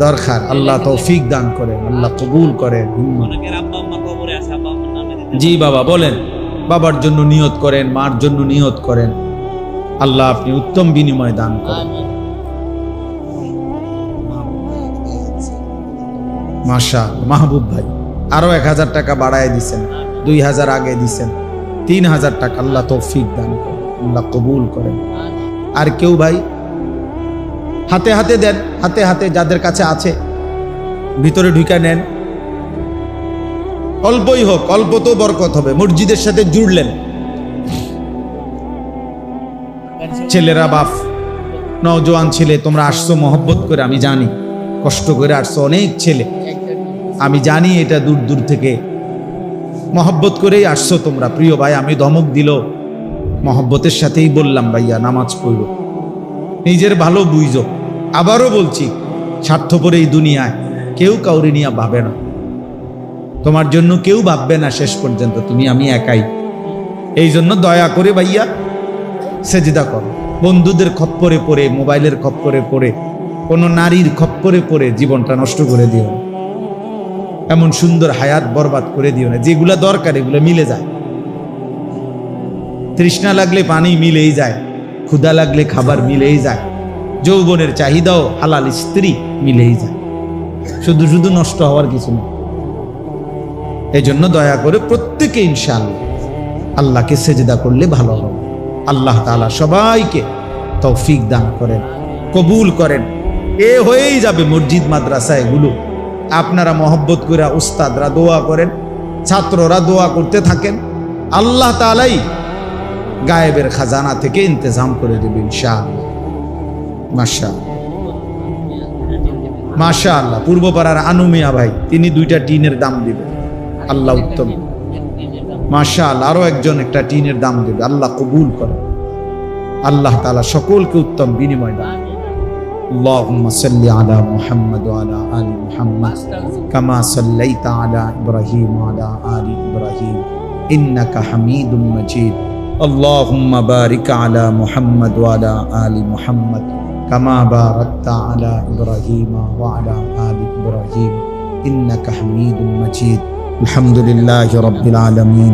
[SPEAKER 1] দরকার। আল্লাহ তৌফিক দান করেন, আল্লাহ কবুল করেন। জি বাবা বলেন। বাবার জন্য নিয়ত করেন, মার জন্য নিয়ত করেন। আল্লাহ আপনি উত্তম বিনিময় দান করেন। মাশাআল্লাহ। মাহবুব ভাই আরো 1000 টাকা বাড়ায় দিছেন, 2000 আগে দিছেন, 3000 টাকা। আল্লাহ তৌফিক দান করেন, আল্লাহ কবুল করেন। আর কেউ ভাই? হাতে হাতে দেন, হাতে হাতে যাদের কাছে আছে ভিতরে ঢুকে নেন। অল্পই হোক, অল্প তো বরকত হবে। মসজিদের সাথে জুড়লেন। ছেলেরা বাপ, নওজোয়ান ছেলে, তোমরা আসছো মহব্বত করে, আমি জানি কষ্ট করে আসছো অনেক ছেলে, আমি জানি এটা দূর দূর থেকে মহব্বত করেই আসছো তোমরা। প্রিয় ভাই, আমি ধমক দিল মহব্বতের সাথেই বললাম ভাইয়া নামাজ পড়ো, নিজের ভালো বুঝো। আবারও বলছি, স্বার্থপর এই দুনিয়ায় কেউ কাউরি নিয়ে ভাবে না, তোমার জন্য কেউ ভাববে না শেষ পর্যন্ত, তুমি আমি একাই। এই জন্য দয়া করে ভাইয়া সেজদা করো। বন্ধুদের খপ্পরে পড়ে, মোবাইলের খপ্পরে পড়ে, কোনো নারীর খপ্পরে পড়ে জীবনটা নষ্ট করে দিও না। এমন সুন্দর হায়াত বরবাদ করে দিও না। যেগুলা দরকার এগুলো মিলে যায়। তৃষ্ণা লাগলে পানি মিলেই যায়, ক্ষুধা লাগলে খাবার মিলেই যায়, যৌবনের চাহিদাও হালাল স্ত্রী মিলেই যায়। শুধু শুধু নষ্ট হওয়ার কিছু নেই। এই জন্য দয়া করে প্রত্যেকে ইনশাআল্লাহ আল্লাহকে সেজদা করলে ভালো হবে। আল্লাহ তাআলা সবাইকে তৌফিক দান করেন, কবুল করেন। এ হয়েই যাবে মসজিদ মাদ্রাসা এগুলো। আপনারা মহব্বত করে উস্তাদরা দোয়া করেন, ছাত্ররা দোয়া করতে থাকেন, আল্লাহ তাআলাই গায়েবের খাজানা থেকে ইন্তজাম করে দেবেন ইনশাআল্লাহ। মাশাআল্লাহ, মাশাআল্লাহ। পূর্বপাড়ার আনু মিয়া ভাই, তিনি 2টা টিনের দাম দিবেন। আল্লাহ উত্তম। মাশাআল্লাহ। আরো একজন একটা টিনের দাম দেবে। আল্লাহ কবুল করে। আল্লাহ তাআলা সকলকে উত্তম বিনিময় দান। আল্লাহুম্মা সাল্লি আলা মুহাম্মাদ ওয়া আলা আলি মুহাম্মাদ কামা সাল্লাইতা আলা ইব্রাহিম ওয়া আলা আলি ইব্রাহিম ইন্নাকা হামিদুম মাজিদ। আল্লাহুম্মা বারিক আলা মুহাম্মাদ ওয়া আলা আলি মুহাম্মাদ কামা বারাকতা আলা ইব্রাহিম ওয়া আলা আলি ইব্রাহিম ইন্নাকা হামিদুম মাজিদ। আলহামদুলিল্লাহি রাব্বিল আলামিন।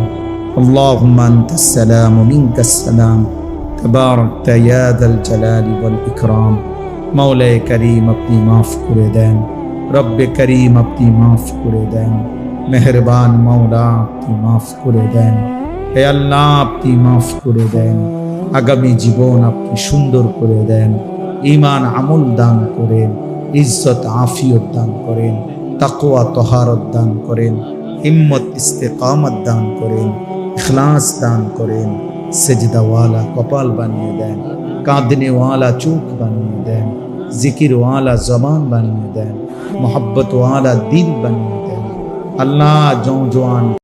[SPEAKER 1] আল্লাহুম্মা আনতাস সালাম ওয়া মিনকাস সালাম তাবারাকতা ইয়া যাল জালালি ওয়াল ইকরাম। মৌলায়ে করিম আপনি মাফ করে দেন, রব্বে করিম আপনি মাফ করে দেন, মেহেরবান মৌলা আপনি মাফ করে দেন। হে আল্লাহ আপনি মাফ করে দেন। আগামী জীবন আপনি সুন্দর করে দেন। ঈমান আমল দান করেন, ইজ্জত আফিয়ত দান করেন, তাকওয়া তহারত দান করেন, হিম্মত ইস্তেকামত দান করেন, ইখলাস দান করেন। সেজদাওয়ালা কপাল বানিয়ে দেন, কাঁদনেওয়ালা চোখ বানিয়ে দেন, জিকিরওয়ালা জবান বানিয়ে দেন, মোহব্বতওয়ালা দিল বানিয়ে দেন। আল্লাহ জওয়ান